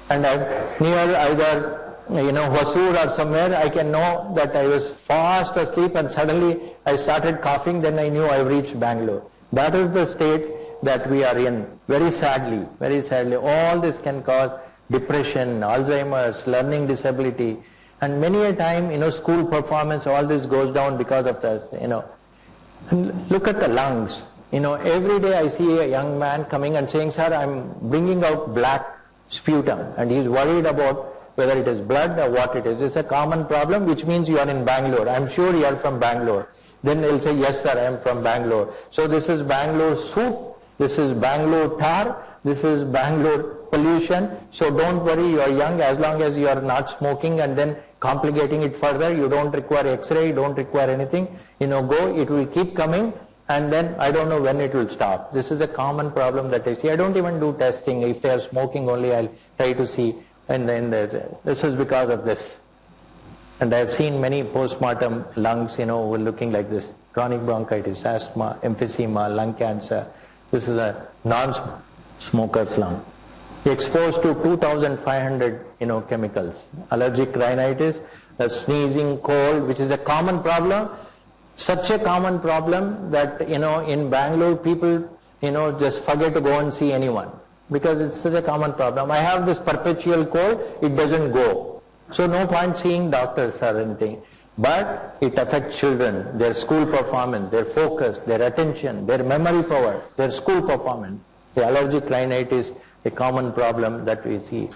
S2: And I'm near either Hosur or somewhere, I can know that I was fast asleep and suddenly I started coughing, then I knew I reached Bangalore. That is the state that we are in, very sadly, very sadly. All this can cause depression, Alzheimer's, learning disability, and many a time, school performance, all this goes down because of this, And look at the lungs. Every day I see a young man coming and saying, "Sir, I'm bringing out black sputum," and he's worried about whether it is blood or what it is. It's a common problem, which means you are in Bangalore. I'm sure you are from Bangalore. Then they'll say, "Yes, sir, I am from Bangalore." So this is Bangalore soup, this is Bangalore tar, this is Bangalore pollution. So don't worry, you are young, as long as you are not smoking and then complicating it further. You don't require X-ray, you don't require anything. Go, it will keep coming, and then I don't know when it will stop. This is a common problem that I see. I don't even do testing. If they are smoking only, I'll try to see. And then this is because of this. And I've seen many postmortem lungs, were looking like this: chronic bronchitis, asthma, emphysema, lung cancer. This is a non-smoker's lung. Exposed to 2,500, chemicals. Allergic rhinitis, sneezing, cold, which is a common problem. Such a common problem that, in Bangalore, people, just forget to go and see anyone, because it's such a common problem. I have this perpetual cold, it doesn't go. So no point seeing doctors or anything. But it affects children, their school performance, their focus, their attention, their memory power, their school performance. The allergic rhinitis, a common problem that we see.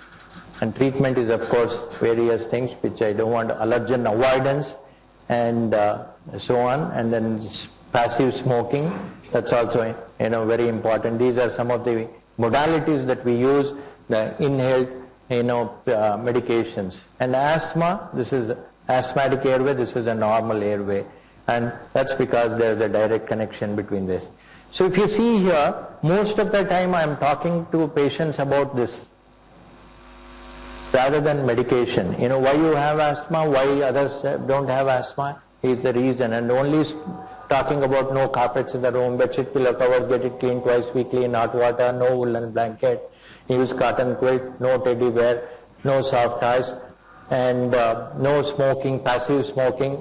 S2: And treatment is, of course, various things which I don't want: allergen avoidance and so on. And then passive smoking, that's also very important. These are some of the modalities that we use, the inhaled medications. And asthma, this is asthmatic airway, this is a normal airway, and that's because there is a direct connection between this. So if you see here, most of the time I am talking to patients about this rather than medication. Why you have asthma, why others don't have asthma is the reason. And only talking about no carpets in the room, bedsheet, pillow covers, get it cleaned twice weekly in hot water, no woolen blanket, use cotton quilt, no teddy bear, no soft toys, and no smoking, passive smoking,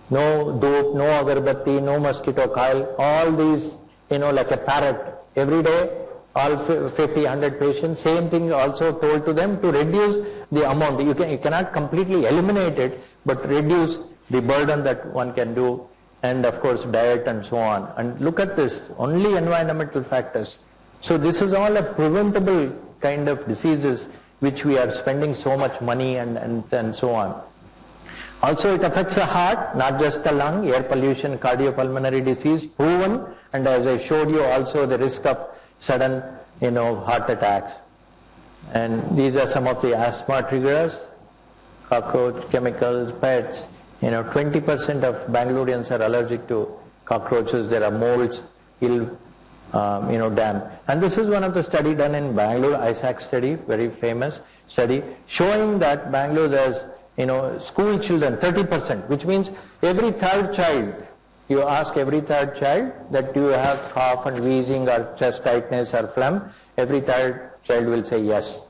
S2: no dope, no agarbatti, no mosquito coil. All these, like a parrot, every day, all 50, 100 patients, same thing also told to them to reduce the amount. You cannot completely eliminate it, but reduce the burden that one can do, and of course diet and so on. And look at this, only environmental factors. So this is all a preventable kind of diseases which we are spending so much money and so on. Also it affects the heart, not just the lung, air pollution, cardiopulmonary disease, proven, and as I showed you also the risk of sudden, heart attacks. And these are some of the asthma triggers: cockroach, chemicals, pets. 20% of Bangaloreans are allergic to cockroaches. There are molds, damp. And this is one of the study done in Bangalore, ISAC study, very famous study, showing that Bangalore there's, school children, 30%, which means every third child, you ask every third child that do you have cough and wheezing or chest tightness or phlegm, every third child will say yes.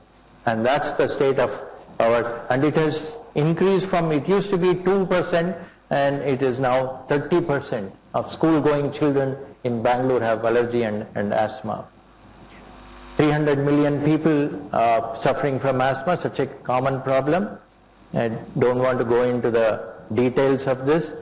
S2: And that's the state of our, and it has increased from, it used to be 2% and it is now 30% of school-going children in Bangalore have allergy and asthma. 300 million people suffering from asthma, such a common problem. I don't want to go into the details of this.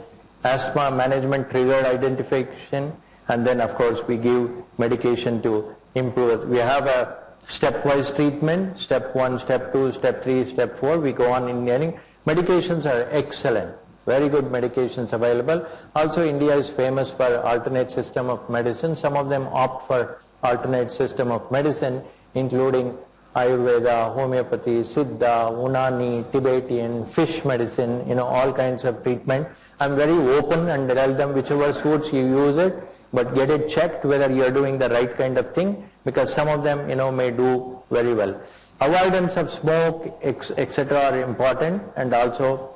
S2: Asthma management, trigger identification, and then of course we give medication to improve it. We have a stepwise treatment, step 1, step 2, step 3, step 4, we go on in learning. Medications are excellent, very good medications available. Also India is famous for alternate system of medicine. Some of them opt for alternate system of medicine, including Ayurveda, homeopathy, Siddha, Unani, Tibetan, fish medicine, all kinds of treatment. I'm very open and tell them whichever suits you use it, but get it checked whether you're doing the right kind of thing, because some of them, may do very well. Avoidance of smoke, etc. are important, and also,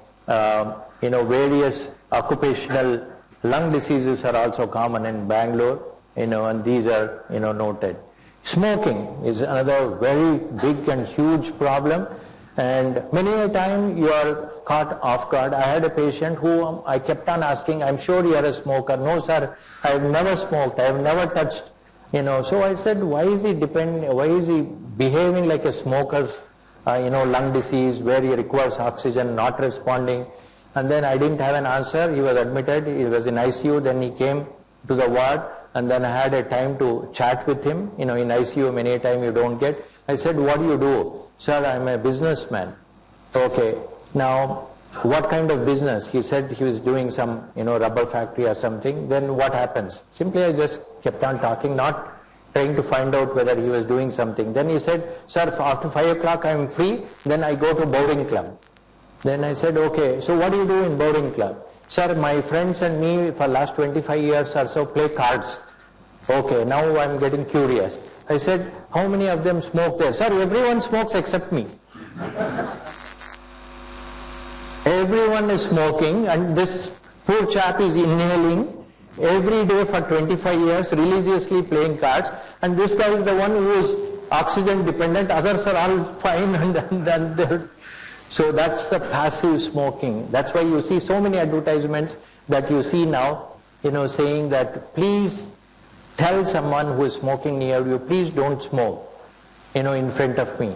S2: various occupational lung diseases are also common in Bangalore, and these are, noted. Smoking is another very big and huge problem, and many a time you are caught off guard. I had a patient who I kept on asking, I'm sure you are a smoker. No sir, I have never smoked, I have never touched, So I said, why is he behaving like a smoker's, lung disease where he requires oxygen, not responding? And then I didn't have an answer. He was admitted, he was in ICU, then he came to the ward, and then I had a time to chat with him. In ICU many a time you don't get. I said, what do you do? Sir, I'm a businessman. Okay, now what kind of business? He said he was doing some, rubber factory or something. Then what happens? Simply I just kept on talking, not trying to find out whether he was doing something. Then he said, sir, after 5 o'clock I'm free, then I go to bowling club. Then I said, okay, so what do you do in bowling club? Sir, my friends and me for last 25 years or so play cards. Okay, now I'm getting curious. I said, how many of them smoke there? Sir, everyone smokes except me. Everyone is smoking, and this poor chap is inhaling every day for 25 years, religiously playing cards, and this guy is the one who is oxygen dependent. Others are all fine, and they're... So that's the passive smoking. That's why you see so many advertisements that you see now, saying that please tell someone who is smoking near you, please don't smoke, in front of me.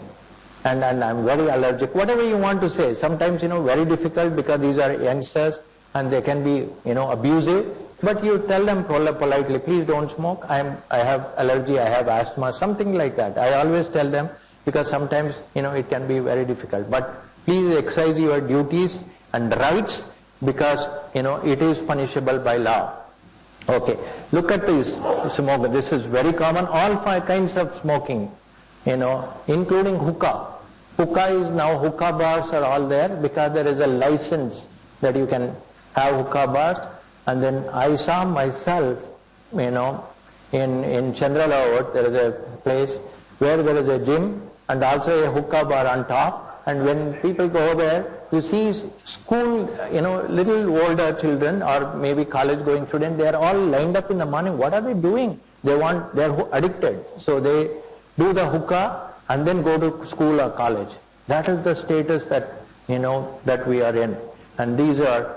S2: And I'm very allergic. Whatever you want to say. Sometimes, very difficult because these are youngsters and they can be, abusive. But you tell them politely, please don't smoke. I have allergy, I have asthma, something like that. I always tell them, because sometimes, it can be very difficult. But please exercise your duties and rights, because, it is punishable by law. Okay, look at this smoke. This is very common. All 5 kinds of smoking, including hookah. Hookah is now, hookah bars are all there because there is a license that you can have hookah bars. And then I saw myself, in Chandrala, there is a place where there is a gym and also a hookah bar on top. And when people go there, you see school, little older children or maybe college going students, they are all lined up in the morning. What are they doing? They're addicted. So they do the hookah and then go to school or college. That is the status that, that we are in. And these are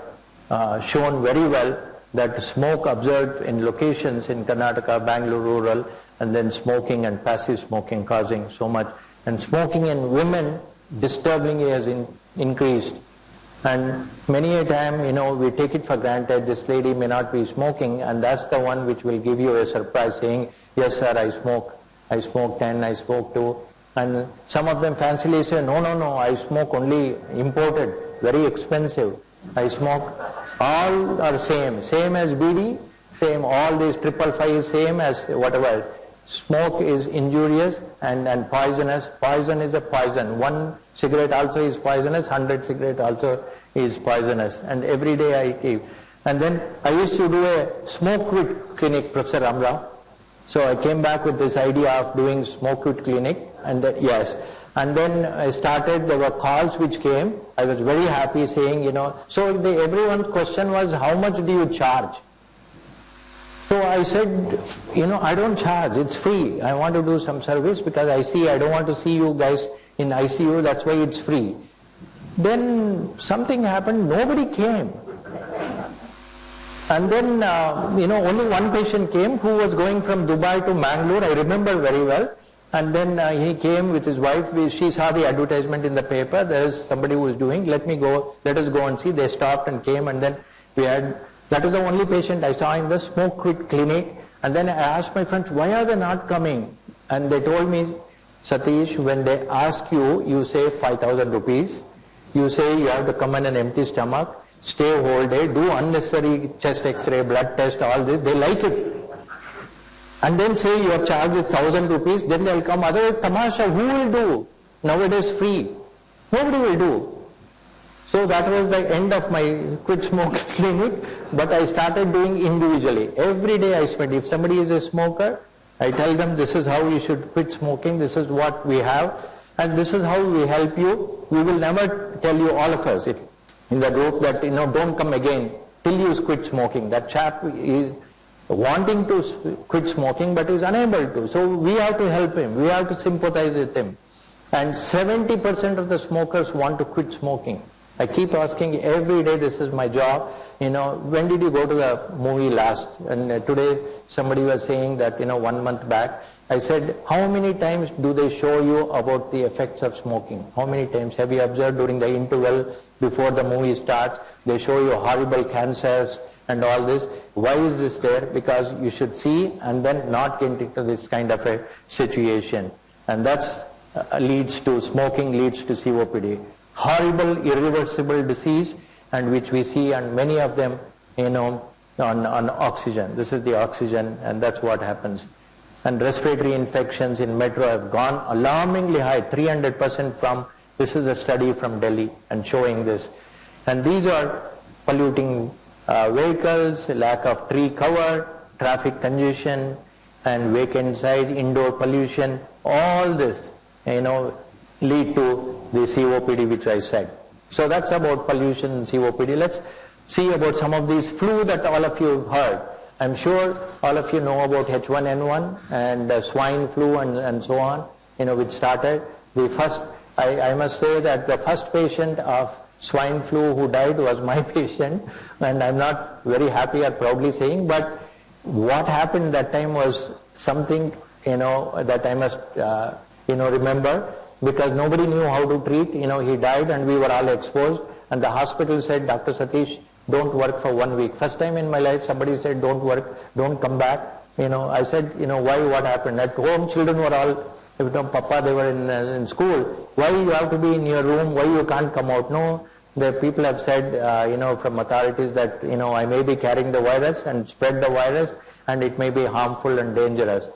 S2: shown very well, that smoke observed in locations in Karnataka, Bangalore rural, and then smoking and passive smoking causing so much. And smoking in women disturbingly has increased. And many a time, we take it for granted, this lady may not be smoking, and that's the one which will give you a surprise saying, yes sir, I smoke 10, I smoke 2. And some of them fancily say, no, I smoke only imported, very expensive. I smoke, all are same as BD, same, all these 555 is same as whatever. Smoke is injurious and poisonous. Poison is a poison. 1 cigarette also is poisonous, 100 cigarette also is poisonous. And every day I keep. And then I used to do a smoke quit clinic, Professor Ramrao. So I came back with this idea of doing smoke quit clinic, and then, yes. And then I started, there were calls which came. I was very happy saying, so everyone's question was, how much do you charge? So I said, I don't charge, it's free. I want to do some service because I don't want to see you guys in ICU, that's why it's free. Then something happened, nobody came. And then, only one patient came who was going from Dubai to Bangalore, I remember very well. And then he came with his wife, she saw the advertisement in the paper, there is somebody who is doing, let us go and see. They stopped and came, and then that is the only patient I saw in the smoke quit clinic. And then I asked my friends, why are they not coming? And they told me, Satish, when they ask you, you say 5,000 rupees, you say you have to come on an empty stomach, stay whole day, do unnecessary chest x-ray, blood test, all this, they like it. And then say your charge is 1,000 rupees, then they'll come. Otherwise, tamasha, who will do? Nowadays free. Nobody will do. So that was the end of my quit smoking clinic, but I started doing individually. Every day I spent, if somebody is a smoker, I tell them this is how you should quit smoking, this is what we have, and this is how we help you. We will never tell you, all of us in the group, that don't come again till you quit smoking. That chap is wanting to quit smoking but is unable to. So we have to help him, we have to sympathize with him. And 70% of the smokers want to quit smoking. I keep asking every day, this is my job, when did you go to the movie last? And today somebody was saying that 1 month back. I said, how many times do they show you about the effects of smoking? How many times have you observed during the interval before the movie starts? They show you horrible cancers and all this. Why is this there? Because you should see and then not get into this kind of a situation. And that's leads to smoking, leads to COPD. Horrible, irreversible disease, and which we see, and many of them, on oxygen. This is the oxygen, and that's what happens. And respiratory infections in metro have gone alarmingly high, 300% from, this is a study from Delhi and showing this. And these are polluting vehicles, lack of tree cover, traffic congestion, and vacant site, indoor pollution, all this lead to the COPD which I said. So that's about pollution and COPD. Let's see about some of these flu that all of you have heard. I'm sure all of you know about H1N1 and swine flu and so on, which started. The first, I must say that the first patient of swine flu who died was my patient, and I'm not very happy or proudly saying, but what happened that time was something, that I must, remember, because nobody knew how to treat. He died and we were all exposed, and the hospital said, Dr. Satish, don't work for 1 week. First time in my life somebody said, don't work, don't come back. I said, why, what happened? At home children were all, Papa, they were in school. Why you have to be in your room? Why you can't come out? No, the people have said, from authorities that, I may be carrying the virus and spread the virus, and it may be harmful and dangerous.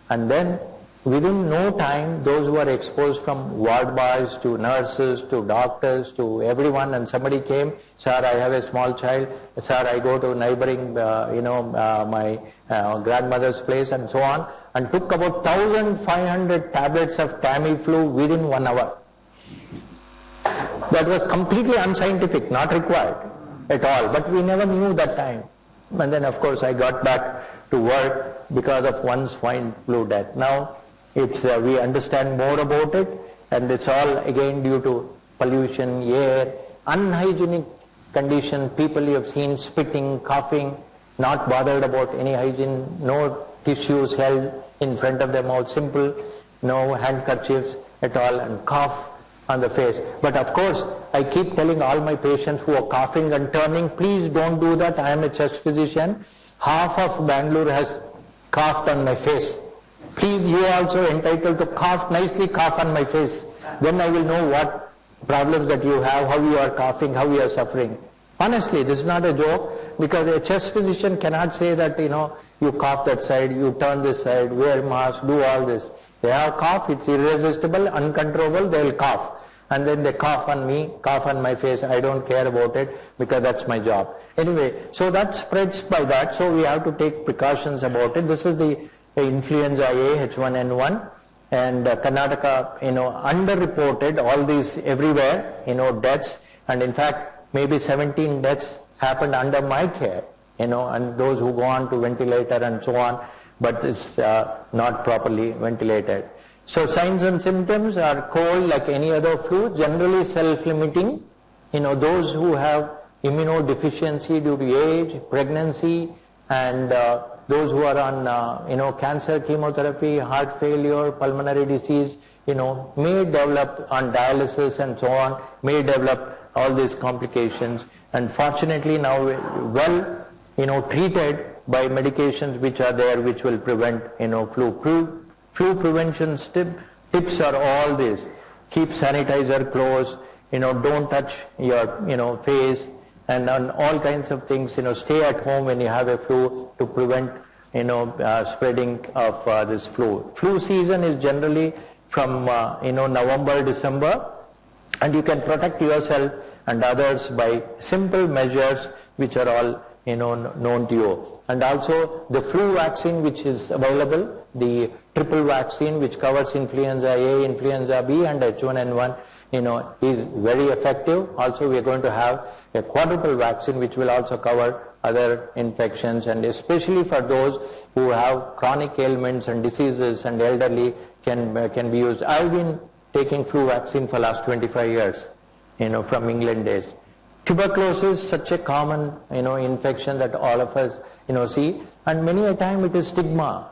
S2: And then within no time, those who are exposed, from ward boys to nurses to doctors to everyone, and somebody came, sir, I have a small child, sir, I go to neighboring, my grandmother's place and so on, and took about 1,500 tablets of Tamiflu within 1 hour. That was completely unscientific, not required at all, but we never knew that time. And then of course I got back to work because of one swine flu death. Now, we understand more about it, and it's all again due to pollution, air, unhygienic condition. People you have seen spitting, coughing, not bothered about any hygiene, no tissues held in front of their mouth, simple, no handkerchiefs at all, and cough on the face. But of course, I keep telling all my patients who are coughing and turning, please don't do that. I am a chest physician. Half of Bangalore has coughed on my face. Please, you are also entitled to cough, nicely cough on my face. Then I will know what problems that you have, how you are coughing, how you are suffering. Honestly, this is not a joke, because a chest physician cannot say that, you cough that side, you turn this side, wear mask, do all this. They have cough, it's irresistible, uncontrollable, they will cough. And then they cough on me, cough on my face. I don't care about it because that's my job. Anyway, so that spreads by that, so we have to take precautions about it. This is the influenza A, H1N1, and Karnataka, underreported all these everywhere, deaths, and in fact, maybe 17 deaths happened under my care, and those who go on to ventilator and so on, but it's not properly ventilated. So signs and symptoms are cold like any other flu, generally self-limiting. Those who have immunodeficiency due to age, pregnancy, and those who are on, cancer, chemotherapy, heart failure, pulmonary disease, may develop on dialysis and so on, may develop all these complications. And fortunately now, well, treated by medications which are there, which will prevent, flu. Flu prevention tips are all this. Keep sanitizer close, don't touch your, face, and on all kinds of things, stay at home when you have a flu to prevent, spreading of this flu. Flu season is generally from, November, December, and you can protect yourself and others by simple measures which are all known to you. And also the flu vaccine which is available, the triple vaccine which covers influenza A, influenza B and H1N1, is very effective. Also we are going to have a quadruple vaccine which will also cover other infections, and especially for those who have chronic ailments and diseases and elderly can be used. I've been taking flu vaccine for last 25 years, from England days. Tuberculosis is such a common, infection that all of us, see, and many a time it is stigma,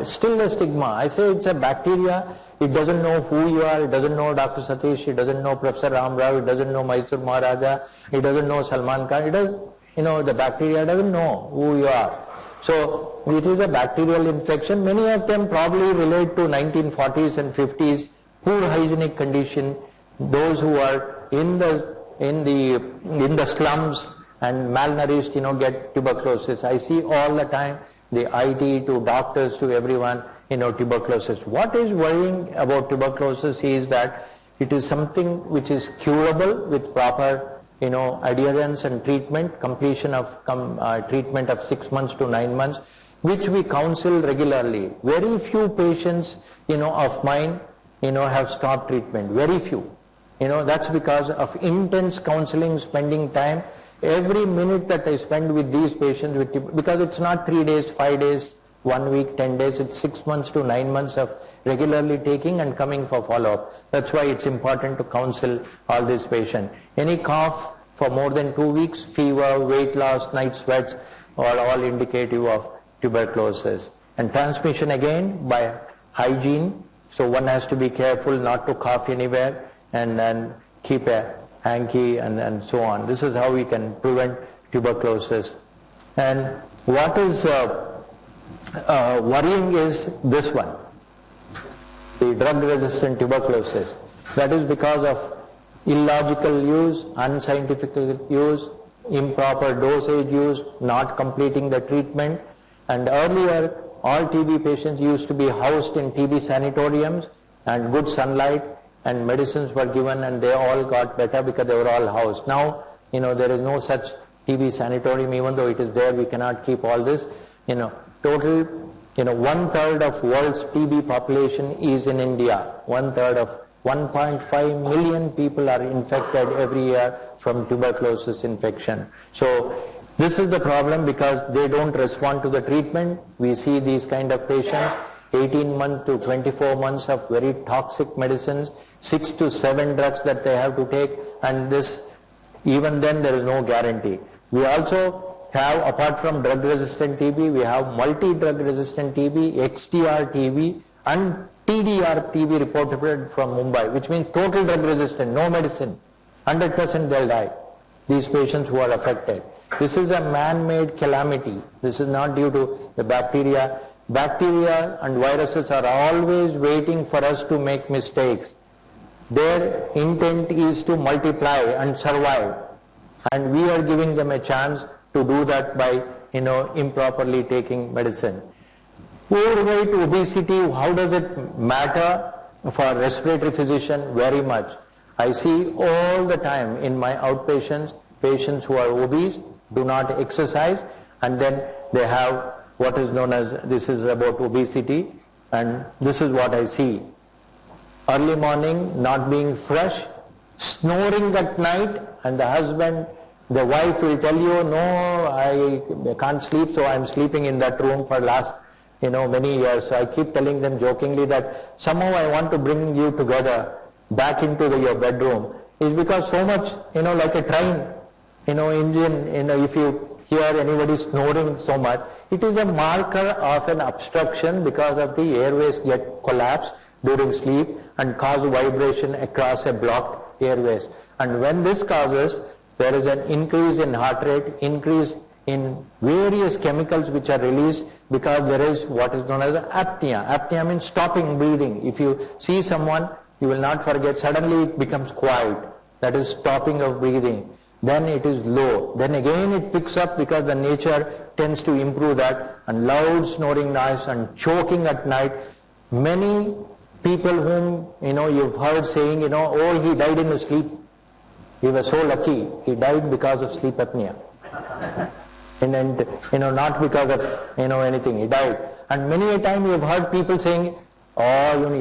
S2: still a stigma. I say it's a bacteria, it doesn't know who you are, it doesn't know Dr. Satish, it doesn't know Professor Ram Rao, it doesn't know Mysore Maharaja, it doesn't know Salman Khan, it doesn't, the bacteria doesn't know who you are. So it is a bacterial infection. Many of them probably relate to 1940s and 50s, poor hygienic condition, those who are in the slums and malnourished, get tuberculosis. I see all the time, the IT to doctors to everyone, tuberculosis. What is worrying about tuberculosis is that it is something which is curable with proper adherence and treatment, completion of treatment of 6 months to 9 months, which we counsel regularly. Very few patients, of mine, have stopped treatment. Very few. That's because of intense counseling, spending time. Every minute that I spend with these patients, because it's not 3 days, 5 days, 1 week, 10 days, it's 6 months to 9 months of regularly taking and coming for follow-up. That's why it's important to counsel all these patients. Any cough for more than 2 weeks, fever, weight loss, night sweats are all indicative of tuberculosis. And transmission again by hygiene, so one has to be careful not to cough anywhere and then keep a hanky and so on. This is how we can prevent tuberculosis. And what is worrying is this one, the drug-resistant tuberculosis. That is because of illogical use, unscientific use, improper dosage use, not completing the treatment. And earlier, all TB patients used to be housed in TB sanatoriums and good sunlight, and medicines were given and they all got better because they were all housed. Now, there is no such TB sanatorium, even though it is there, we cannot keep all this. Total, 1/3 of world's TB population is in India. 1/3 of 1.5 million people are infected every year from tuberculosis infection. So this is the problem because they don't respond to the treatment. We see these kind of patients, 18 months to 24 months of very toxic medicines, 6 to 7 drugs that they have to take, and this, even then there is no guarantee. We also have, apart from drug-resistant TB, we have multi-drug resistant TB, XDR TB, and TDR TB reported from Mumbai, which means total drug resistant, no medicine. 100% they'll die, these patients who are affected. This is a man-made calamity. This is not due to the bacteria. Bacteria and viruses are always waiting for us to make mistakes. Their intent is to multiply and survive. And we are giving them a chance to do that by, improperly taking medicine. Overweight, obesity, how does it matter for a respiratory physician? Very much. I see all the time in my outpatients, patients who are obese, do not exercise, and then they have what is known as, this is about obesity, and this is what I see. Early morning, not being fresh, snoring at night, and the husband, the wife will tell you, no, I can't sleep, so I'm sleeping in that room for last many years. So I keep telling them jokingly that somehow I want to bring you together back into your bedroom. It's because so much, like a train, engine, if you hear anybody snoring so much, it is a marker of an obstruction because of the airways get collapsed during sleep and cause vibration across a blocked airways. And when this causes, there is an increase in heart rate, increase in various chemicals which are released because there is what is known as apnea. Apnea means stopping breathing. If you see someone, you will not forget, suddenly it becomes quiet. That is stopping of breathing. Then it is low. Then again it picks up because the nature tends to improve that, and loud snoring noise and choking at night. Many people whom, you've heard saying, oh, he died in his sleep. he was so lucky, he died because of sleep apnea. And not because of, anything, he died. And many a time you have heard people saying,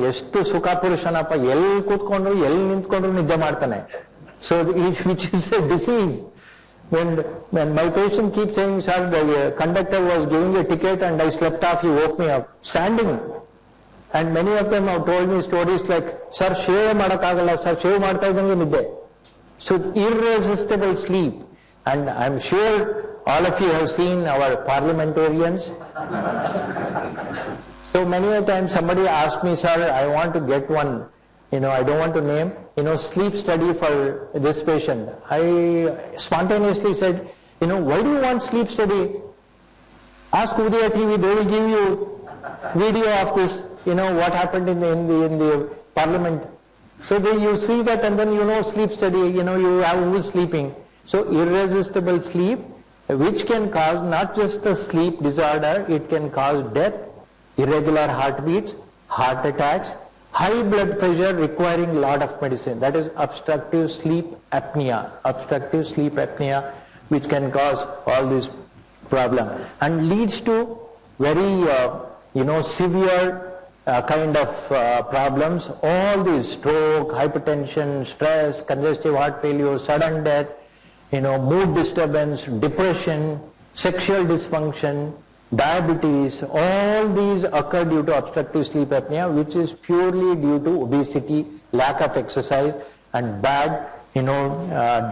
S2: ಎಷ್ಟು ಸುಖ ಪುರುಷನಪ್ಪ, ಎಲ್ಲಿ ಕೂತ್ಕೊಂಡ್ರು ಎಲ್ಲಿ ನಿಂತ್ಕೊಂಡ್ರು ನಿದ್ದೆ ಮಾಡ್ತಾನೆ. So which is a disease. When my patient keeps saying, sir, the conductor was giving a ticket and I slept off, he woke me up standing. And many of them have told me stories like, sir, shave ಮಾಡಕ್ಕಾಗಲ್ಲ, sir, shave ಮಾಡ್ತಾ ಇದ್ದಂಗೆ ನಿದ್ದೆ. So irresistible sleep. And I'm sure all of you have seen our parliamentarians. So many a time somebody asked me, sir, I want to get one, I don't want to name, sleep study for this patient. I spontaneously said, why do you want sleep study? Ask Udaya TV, they will give you video of this, what happened in the parliament. So you see that and then sleep study, you have who is sleeping. So irresistible sleep, which can cause not just the sleep disorder, it can cause death, irregular heartbeats, heart attacks, high blood pressure requiring lot of medicine. That is obstructive sleep apnea. Obstructive sleep apnea, which can cause all these problems and leads to very severe kind of problems. All these stroke, hypertension, stress, congestive heart failure, sudden death, mood disturbance, depression, sexual dysfunction, diabetes, all these occur due to obstructive sleep apnea, which is purely due to obesity, lack of exercise, and bad,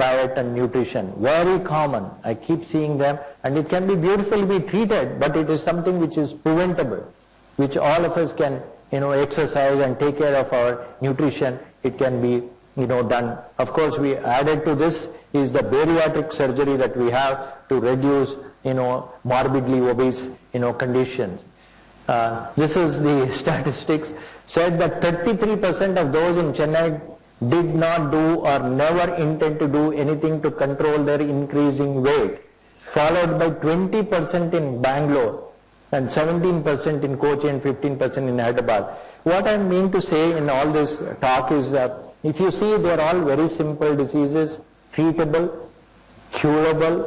S2: diet and nutrition. Very common. I keep seeing them, and it can be beautifully be treated, but it is something which is preventable, which all of us can, exercise and take care of our nutrition. It can be, done. Of course, we added to this is the bariatric surgery that we have to reduce morbidly obese, conditions. This is the statistics, said that 33% of those in Chennai did not do or never intend to do anything to control their increasing weight, followed by 20% in Bangalore and 17% in Kochi and 15% in Hyderabad. What I mean to say in all this talk is that if you see, they are all very simple diseases, treatable, curable,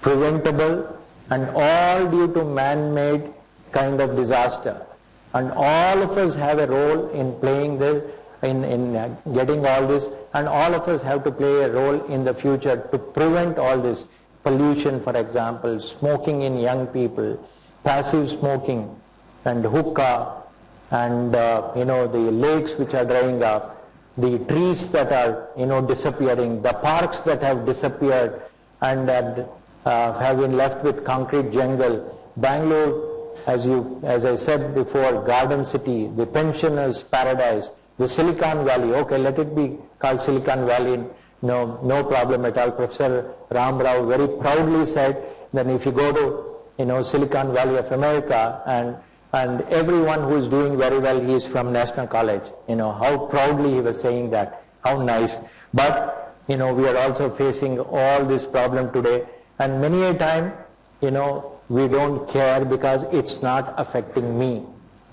S2: preventable, and all due to man-made kind of disaster. And all of us have a role in playing this, in getting all this, and all of us have to play a role in the future to prevent all this. Pollution, for example, smoking in young people, passive smoking, and hookah, and the lakes which are drying up, the trees that are disappearing, the parks that have disappeared and that have been left with concrete jungle. Bangalore, as I said before, garden city, the pensioners' paradise, the Silicon Valley. Okay, let it be called Silicon Valley. No problem at all. Professor Ram Rao very proudly said that if you go to Silicon Valley of America and everyone who is doing very well, he is from National College. How proudly he was saying that. How nice. But we are also facing all this problem today. And many a time, we don't care because it's not affecting me.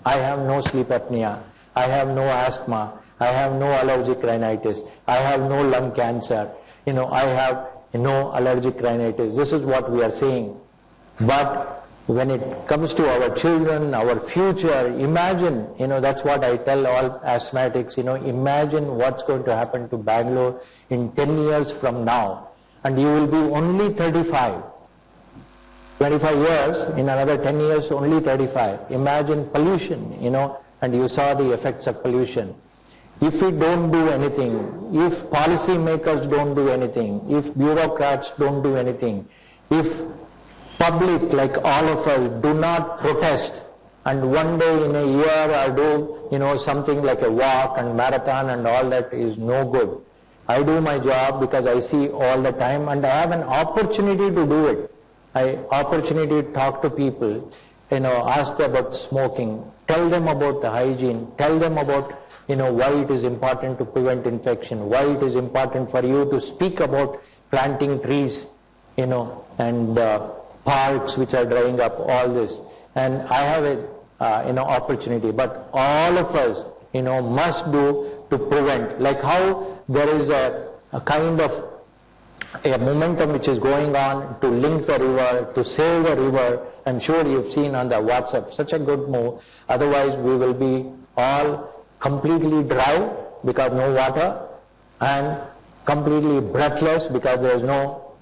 S2: I have no sleep apnea. I have no asthma. I have no allergic rhinitis. I have no lung cancer. I have no allergic rhinitis. This is what we are saying. But when it comes to our children, our future, imagine, that's what I tell all asthmatics, imagine what's going to happen to Bangalore in 10 years from now. And you will be only 35. 25 years, in another 10 years, only 35. Imagine pollution, and you saw the effects of pollution. If we don't do anything, if policy makers don't do anything, if bureaucrats don't do anything, if public like all of us do not protest and one day in a year or do something like a walk and marathon and all that is no good. I do my job because I see all the time and I have an opportunity to do it. Opportunity to talk to people, ask them about smoking, tell them about the hygiene, tell them about why it is important to prevent infection, why it is important for you to speak about planting trees, and parks which are drying up, all this. And I have a opportunity, but all of us must do to prevent. Like how there is a kind of a momentum which is going on to link the river, to save the river. I'm sure you've seen on the WhatsApp, such a good move. Otherwise we will be all completely dry because no water, and completely breathless because there is no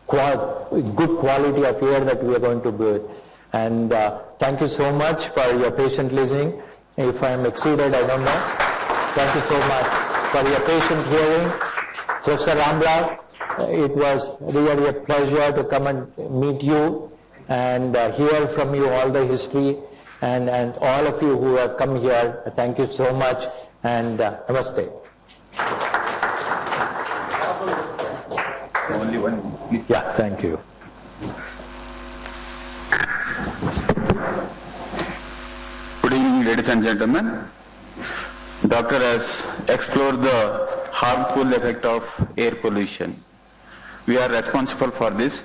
S2: good quality of air that we are going to breathe. And thank you so much for your patient listening. If I am exceeded, I don't know. Thank you so much for your patient hearing. Professor Ramrao, it was really a pleasure to come and meet you and hear from you all the history, and all of you who have come here. Thank you so much, and namaste.
S3: Only one, please.
S2: Yeah, thank you.
S3: Good evening, ladies and gentlemen. Doctor has explored the harmful effect of air pollution. We are responsible for this.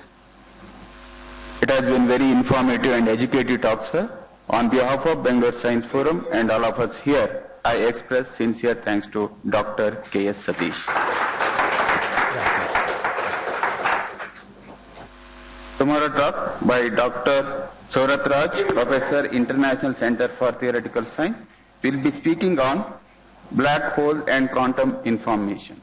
S3: It has been very informative and educative talk, sir. On behalf of Bangalore Science Forum and all of us here, I express sincere thanks to Dr. K.S. Satish. Tomorrow talk by Dr. Saurat Raj, Professor, International Center for Theoretical Science, will be speaking on black hole and quantum information.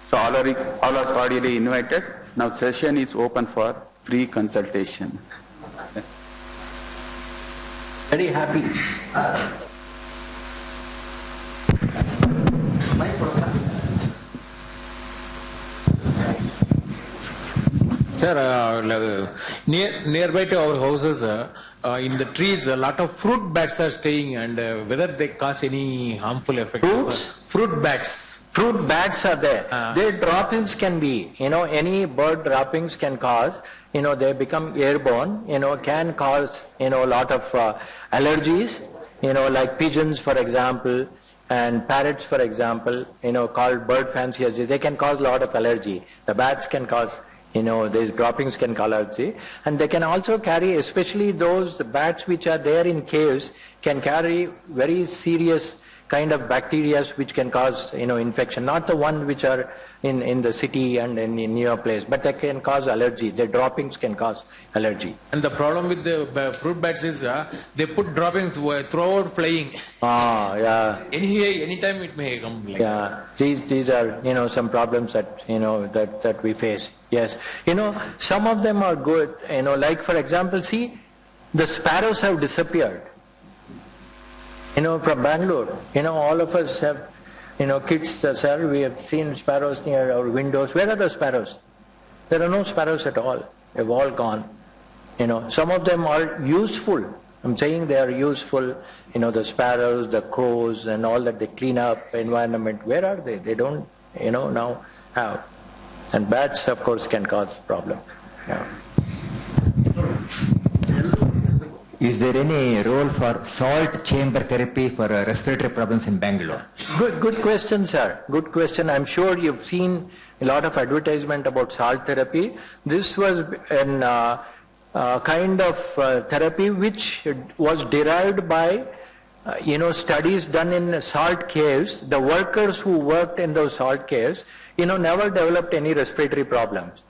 S3: So all are cordially invited. Now session is open for free consultation.
S2: Very happy.
S4: Sir, nearby to our houses, in the trees, a lot of fruit bats are staying, and whether they cause any harmful effect.
S2: Fruits?
S4: Fruit bats.
S2: Fruit bats are there. Their droppings can be, any bird droppings can cause, they become airborne, can cause, a lot of allergies, like pigeons, for example, and parrots, for example, called bird fancy allergy. They can cause a lot of allergy. The bats can cause, these droppings can cause allergy. And they can also carry, especially those bats which are there in caves, can carry very serious kind of bacteria which can cause, infection. Not the one which are in the city and in your place, but they can cause allergy. Their droppings can cause allergy.
S4: And the problem with the fruit bats is they put droppings throughout flying.
S2: Yeah.
S4: Anytime it may come. Like
S2: yeah, these are some problems that that we face. Yes, some of them are good. Like for example, see, the sparrows have disappeared. From Bangalore, all of us have, kids, sir, we have seen sparrows near our windows. Where are the sparrows? There are no sparrows at all. They've all gone. Some of them are useful. I'm saying they are useful. The sparrows, the crows, and all that, they clean up environment. Where are they? They don't, now have. And bats, of course, can cause problem. Yeah.
S5: Is there any role for salt chamber therapy for respiratory problems in Bangalore?
S2: Good question, sir. Good question. I'm sure you've seen a lot of advertisement about salt therapy. This was an kind of therapy which was derived by studies done in salt caves. The workers who worked in those salt caves, never developed any respiratory problems.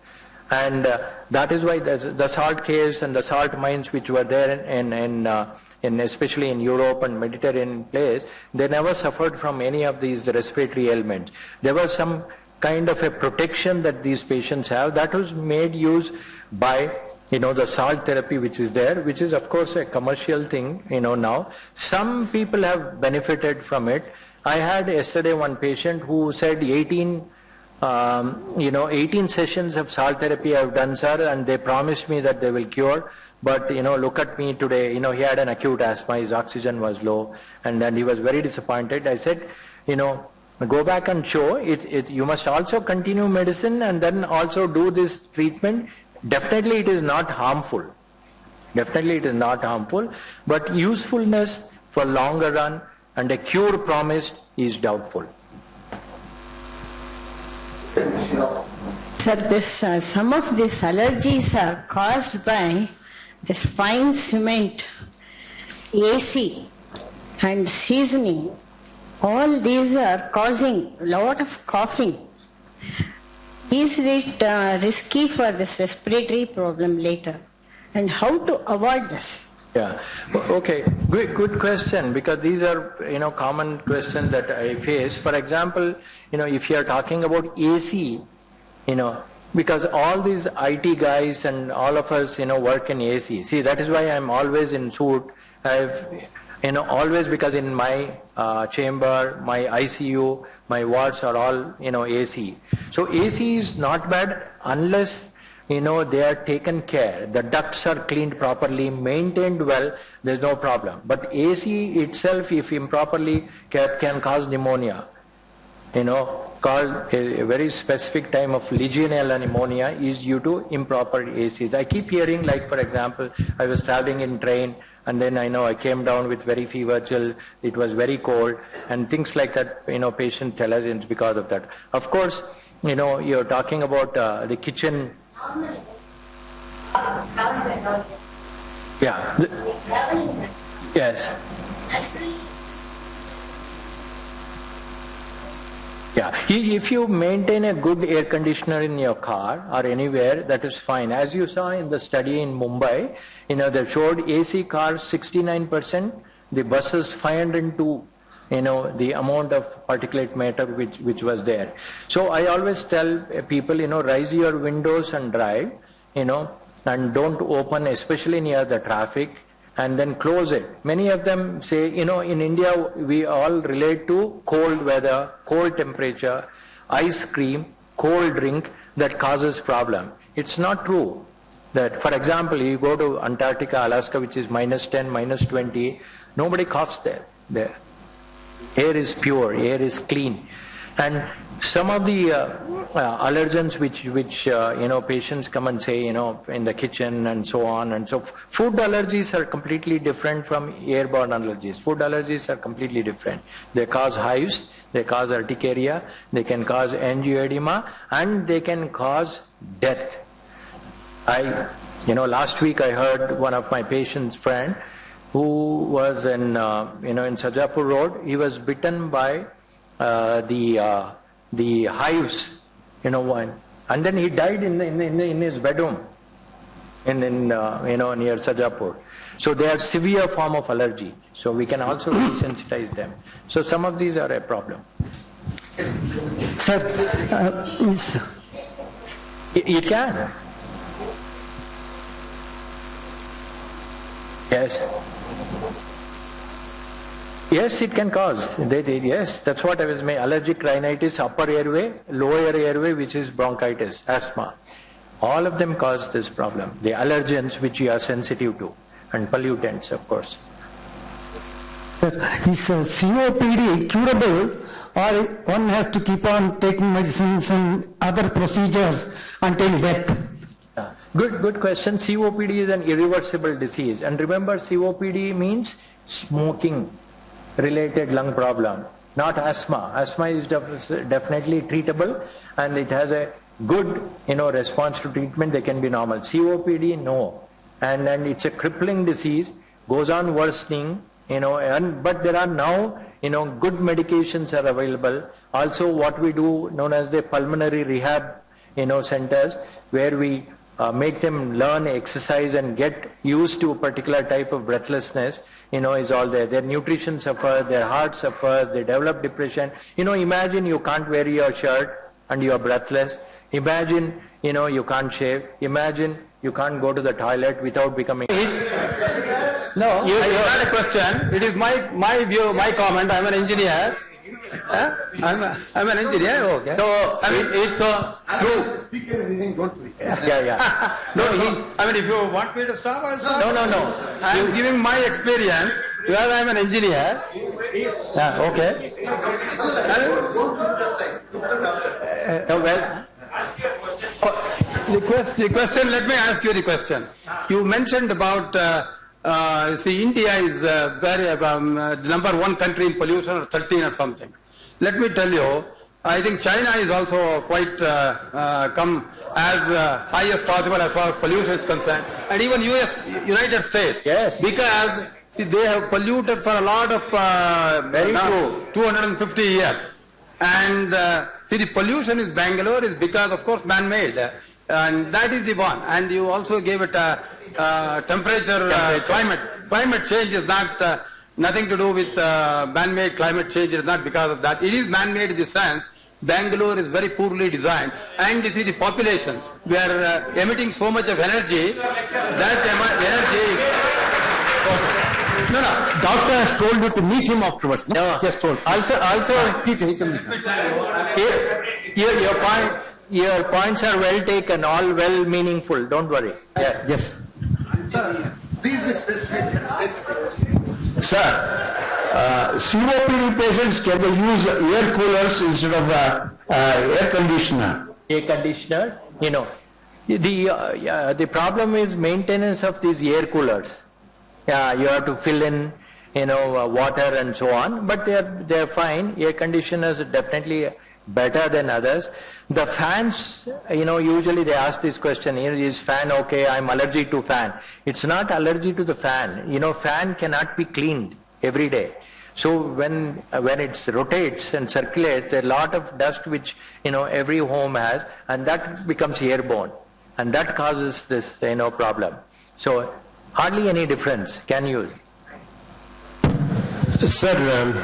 S2: And that is why the salt caves and the salt mines which were there in especially in Europe and Mediterranean place, they never suffered from any of these respiratory ailments. There was some kind of a protection that these patients have that was made use by the salt therapy which is there, which is of course a commercial thing now. Some people have benefited from it. I had yesterday one patient who said 18 sessions of salt therapy I have done, sir, and they promised me that they will cure. But, look at me today, he had an acute asthma, his oxygen was low, and then he was very disappointed. I said, go back and show it. You must also continue medicine and then also do this treatment. Definitely it is not harmful. Definitely it is not harmful, but usefulness for longer run and a cure promised is doubtful.
S6: Sir, some of these allergies are caused by this fine cement, AC and seasoning. All these are causing a lot of coughing. Is it risky for this respiratory problem later? And how to avoid this?
S2: Yeah. Okay. Good question, because these are common questions that I face. For example, if you are talking about AC, because all these IT guys and all of us work in AC. See, that is why I'm always in suit. I've always, because in my chamber, my ICU, my wards are all AC. So AC is not bad unless they are taken care, the ducts are cleaned properly, maintained well, there's no problem. But AC itself, if improperly kept, can cause pneumonia, called a very specific type of Legionella pneumonia is due to improper ACs. I keep hearing, like for example, I was traveling in train and then I came down with very fever chill, it was very cold and things like that, patients tell us it's because of that. Of course, you're talking about the kitchen. Yeah. Yes. Yeah. If you maintain a good air conditioner in your car or anywhere, that is fine. As you saw in the study in Mumbai, they showed AC cars 69%, the buses 502. The amount of particulate matter which was there. So I always tell people, raise your windows and drive, and don't open, especially near the traffic, and then close it. Many of them say, in India, we all relate to cold weather, cold temperature, ice cream, cold drink that causes problem. It's not true. That, for example, you go to Antarctica, Alaska, which is -10, -20, nobody coughs there. Air is pure, air is clean. And some of the allergens which patients come and say, in the kitchen and so on and so forth. Food allergies are completely different from airborne allergies. Food allergies are completely different. They cause hives, they cause urticaria, they can cause angioedema, and they can cause death. Last week I heard one of my patient's friend who was in Sajapur Road. He was bitten by the hives, and then he died in his bedroom near Sajapur. So they are severe form of allergy. So we can also desensitize them. So some of these are a problem.
S7: Sir,
S2: it can. Yes. Yes, it can cause. Yes, that's what I was saying. Allergic rhinitis, upper airway, lower airway, which is bronchitis, asthma. All of them cause this problem. The allergens which you are sensitive to, and pollutants, of course.
S7: Is COPD curable, or one has to keep on taking medicines and other procedures until death?
S2: Good question. COPD is an irreversible disease. And remember, COPD means smoking related lung problem, not asthma. Asthma is definitely treatable and it has a good response to treatment. They can be normal. COPD, no. And it's a crippling disease, goes on worsening, but there are now good medications are available. Also what we do known as the pulmonary rehab centers, where we make them learn exercise and get used to a particular type of breathlessness, is all there. Their nutrition suffers, their heart suffers, they develop depression. Imagine you can't wear your shirt and you are breathless. Imagine, you can't shave. Imagine you can't go to the toilet without becoming...
S8: No, it's not a question. It is my view, my comment. I'm an engineer. I'm an engineer. Okay. So it's true.
S2: Yeah.
S8: No, if you want me to stop, I'll stop.
S2: No.
S8: I'm giving my experience. Where I'm an engineer. Yeah. Okay. The question. Let me ask you the question. You mentioned about. India is very number one country in pollution, or 13 or something. Let me tell you, I think China is also quite come as high as possible as far as pollution is concerned, and even United States.
S2: Yes.
S8: Because they have polluted for a lot of 250 years, and See, the pollution in Bangalore is because, of course, man-made. And that is the one. And you also gave it temperature. Climate. Climate change is not nothing to do with man-made climate change. It is not because of that. It is man-made in the sense Bangalore is very poorly designed. And you see the population. We are emitting so much of energy. That energy.
S9: No, doctor has told you to meet him afterwards. No, just told.
S2: Also, your points are well taken, all well meaningful. Don't worry. Yeah.
S9: Yes.
S1: Sir, please be specific.
S9: Sir, COPD patients, can they use air coolers instead of air conditioner?
S2: Air conditioner, the problem is maintenance of these air coolers. Yeah, you have to fill in, water and so on, but they're fine. Air conditioners are definitely better than others. The fans, usually they ask this question, is fan okay? I'm allergic to fan. It's not allergy to the fan. Fan cannot be cleaned every day. So when it rotates and circulates, a lot of dust which, every home has, and that becomes airborne. And that causes this, problem. So hardly any difference. Can you?
S10: Sir,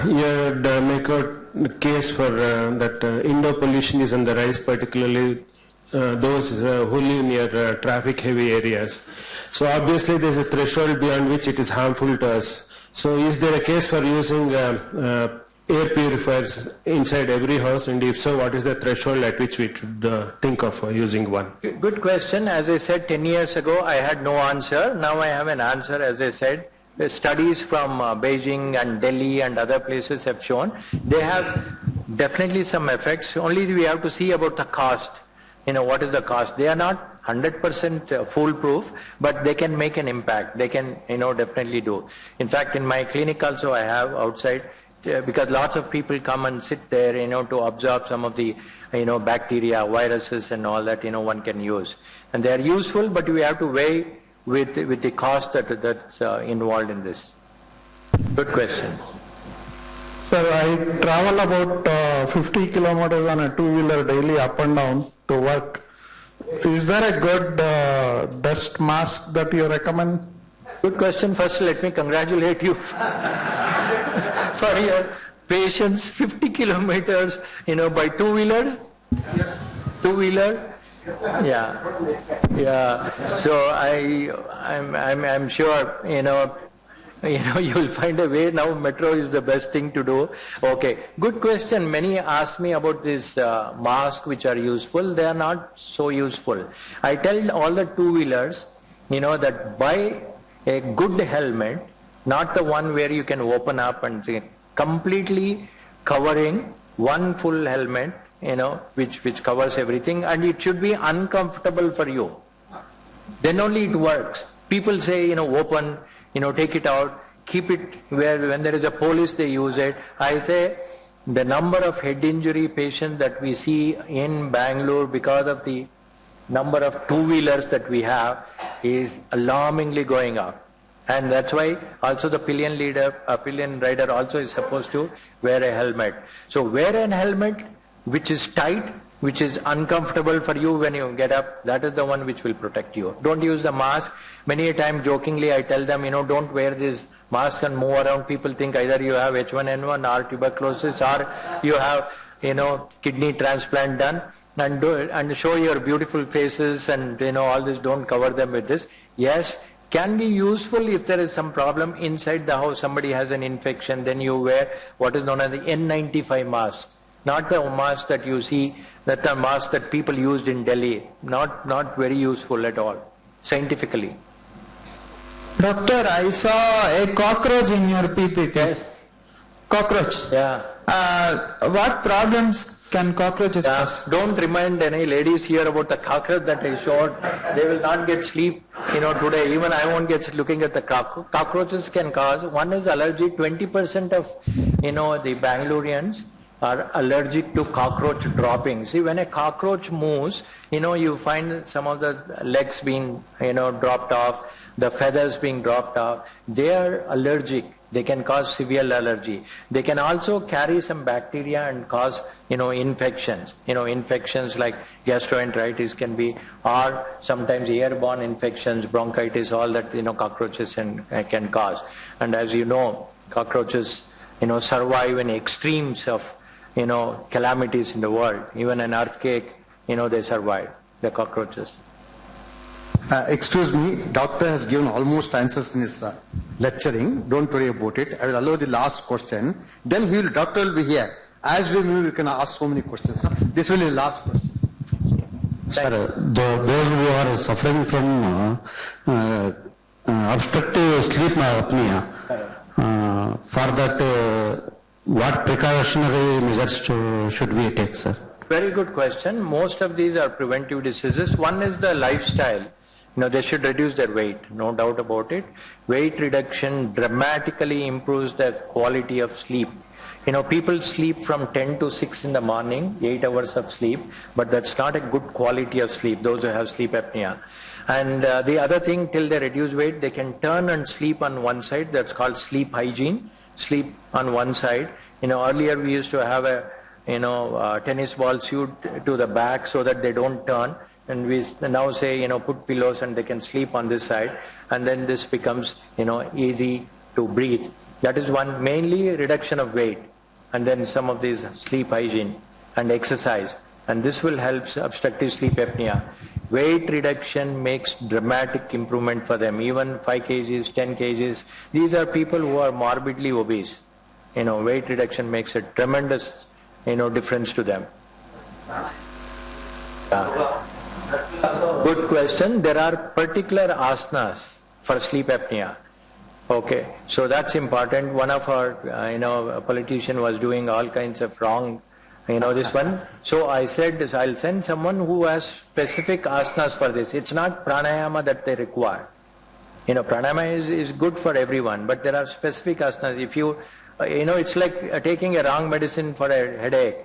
S10: you had make a case for that indoor pollution is on the rise, particularly those who live near traffic-heavy areas. So obviously there is a threshold beyond which it is harmful to us. So is there a case for using air purifiers inside every house, and if so, what is the threshold at which we should think of using one?
S2: Good question. As I said 10 years ago, I had no answer. Now I have an answer. As I said, the studies from Beijing and Delhi and other places have shown they have definitely some effects. Only we have to see about the cost. What is the cost? They are not 100% foolproof, but they can make an impact. They can, definitely do. In fact, in my clinic also I have outside, because lots of people come and sit there, to absorb some of the, bacteria, viruses and all that, one can use. And they are useful, but we have to weigh with the cost that's involved in this. Good question.
S11: Sir, I travel about 50 kilometers on a two-wheeler daily up and down to work. Is there a good dust mask that you recommend?
S2: Good question. First, let me congratulate you for your patience. 50 kilometers, by two-wheeler?
S1: Yes.
S2: Two-wheeler? Yeah. So I'm sure, you'll find a way. Now metro is the best thing to do. Okay. Good question. Many ask me about this masks which are useful. They are not so useful. I tell all the two-wheelers, that buy a good helmet, not the one where you can open up and say, completely covering one full helmet, which covers everything, and it should be uncomfortable for you. Then only it works. People say, open, take it out, keep it where, when there is a police, they use it. I say, the number of head injury patients that we see in Bangalore because of the number of two-wheelers that we have is alarmingly going up. And that's why also the pillion rider also is supposed to wear a helmet. So wear a helmet which is tight, which is uncomfortable for you when you get up. That is the one which will protect you. Don't use the mask. Many a time jokingly I tell them, don't wear this mask and move around. People think either you have H1N1 or tuberculosis, or you have, kidney transplant done, and do it and show your beautiful faces and, all this. Don't cover them with this. Yes, can be useful if there is some problem inside the house, somebody has an infection, then you wear what is known as the N95 mask. Not the mask that you see, that the mask that people used in Delhi. Not very useful at all, scientifically.
S11: Doctor, I saw a cockroach in your PPT.
S2: Yes.
S11: Cockroach.
S2: Yeah.
S11: What problems can cockroaches cause?
S2: Don't remind any ladies here about the cockroach that I showed. They will not get sleep, today. Even I won't get looking at the cockroaches can cause. One is allergy. 20% of, the Bangaloreans are allergic to cockroach dropping. See, when a cockroach moves, you find some of the legs being, dropped off, the feathers being dropped off. They are allergic. They can cause severe allergy. They can also carry some bacteria and cause, infections. Infections like gastroenteritis can be, or sometimes airborne infections, bronchitis, all that, cockroaches can cause. And as you know, cockroaches, survive in extremes of, calamities in the world. Even an earthquake, they survive, the cockroaches.
S12: Excuse me, doctor has given almost answers in his lecturing. Don't worry about it. I will allow the last question. Then doctor will be here. As we move, we can ask so many questions. This will be the last question.
S9: Sir, those who are suffering from obstructive sleep apnea, for that, what precautionary measures should we take, sir?
S2: Very good question. Most of these are preventive diseases. One is the lifestyle. They should reduce their weight, no doubt about it. Weight reduction dramatically improves the quality of sleep. People sleep from 10 to 6 in the morning, 8 hours of sleep, but that's not a good quality of sleep, those who have sleep apnea. And the other thing, till they reduce weight, they can turn and sleep on one side. That's called sleep hygiene, sleep on one side. Earlier we used to have a tennis ball suit to the back so that they don't turn. And we now say, put pillows and they can sleep on this side. And then this becomes, easy to breathe. That is one, mainly reduction of weight. And then some of these sleep hygiene and exercise. And this will help obstructive sleep apnea. Weight reduction makes dramatic improvement for them. Even 5 kgs, 10 kgs. These are people who are morbidly obese. Weight reduction makes a tremendous, difference to them. Good question. There are particular asanas for sleep apnea. Okay, so that's important. One of our, a politician was doing all kinds of wrong, this one. So I said this, I'll send someone who has specific asanas for this. It's not pranayama that they require. Pranayama is good for everyone, but there are specific asanas. If you, it's like taking a wrong medicine for a headache,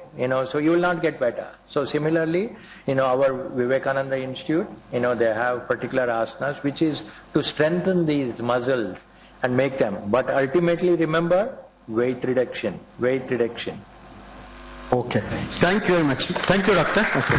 S2: so you will not get better. So similarly, our Vivekananda Institute, they have particular asanas which is to strengthen these muscles and make them. But ultimately, remember, weight reduction, weight reduction.
S12: Okay. Thank you very much. Thank you, doctor. Okay.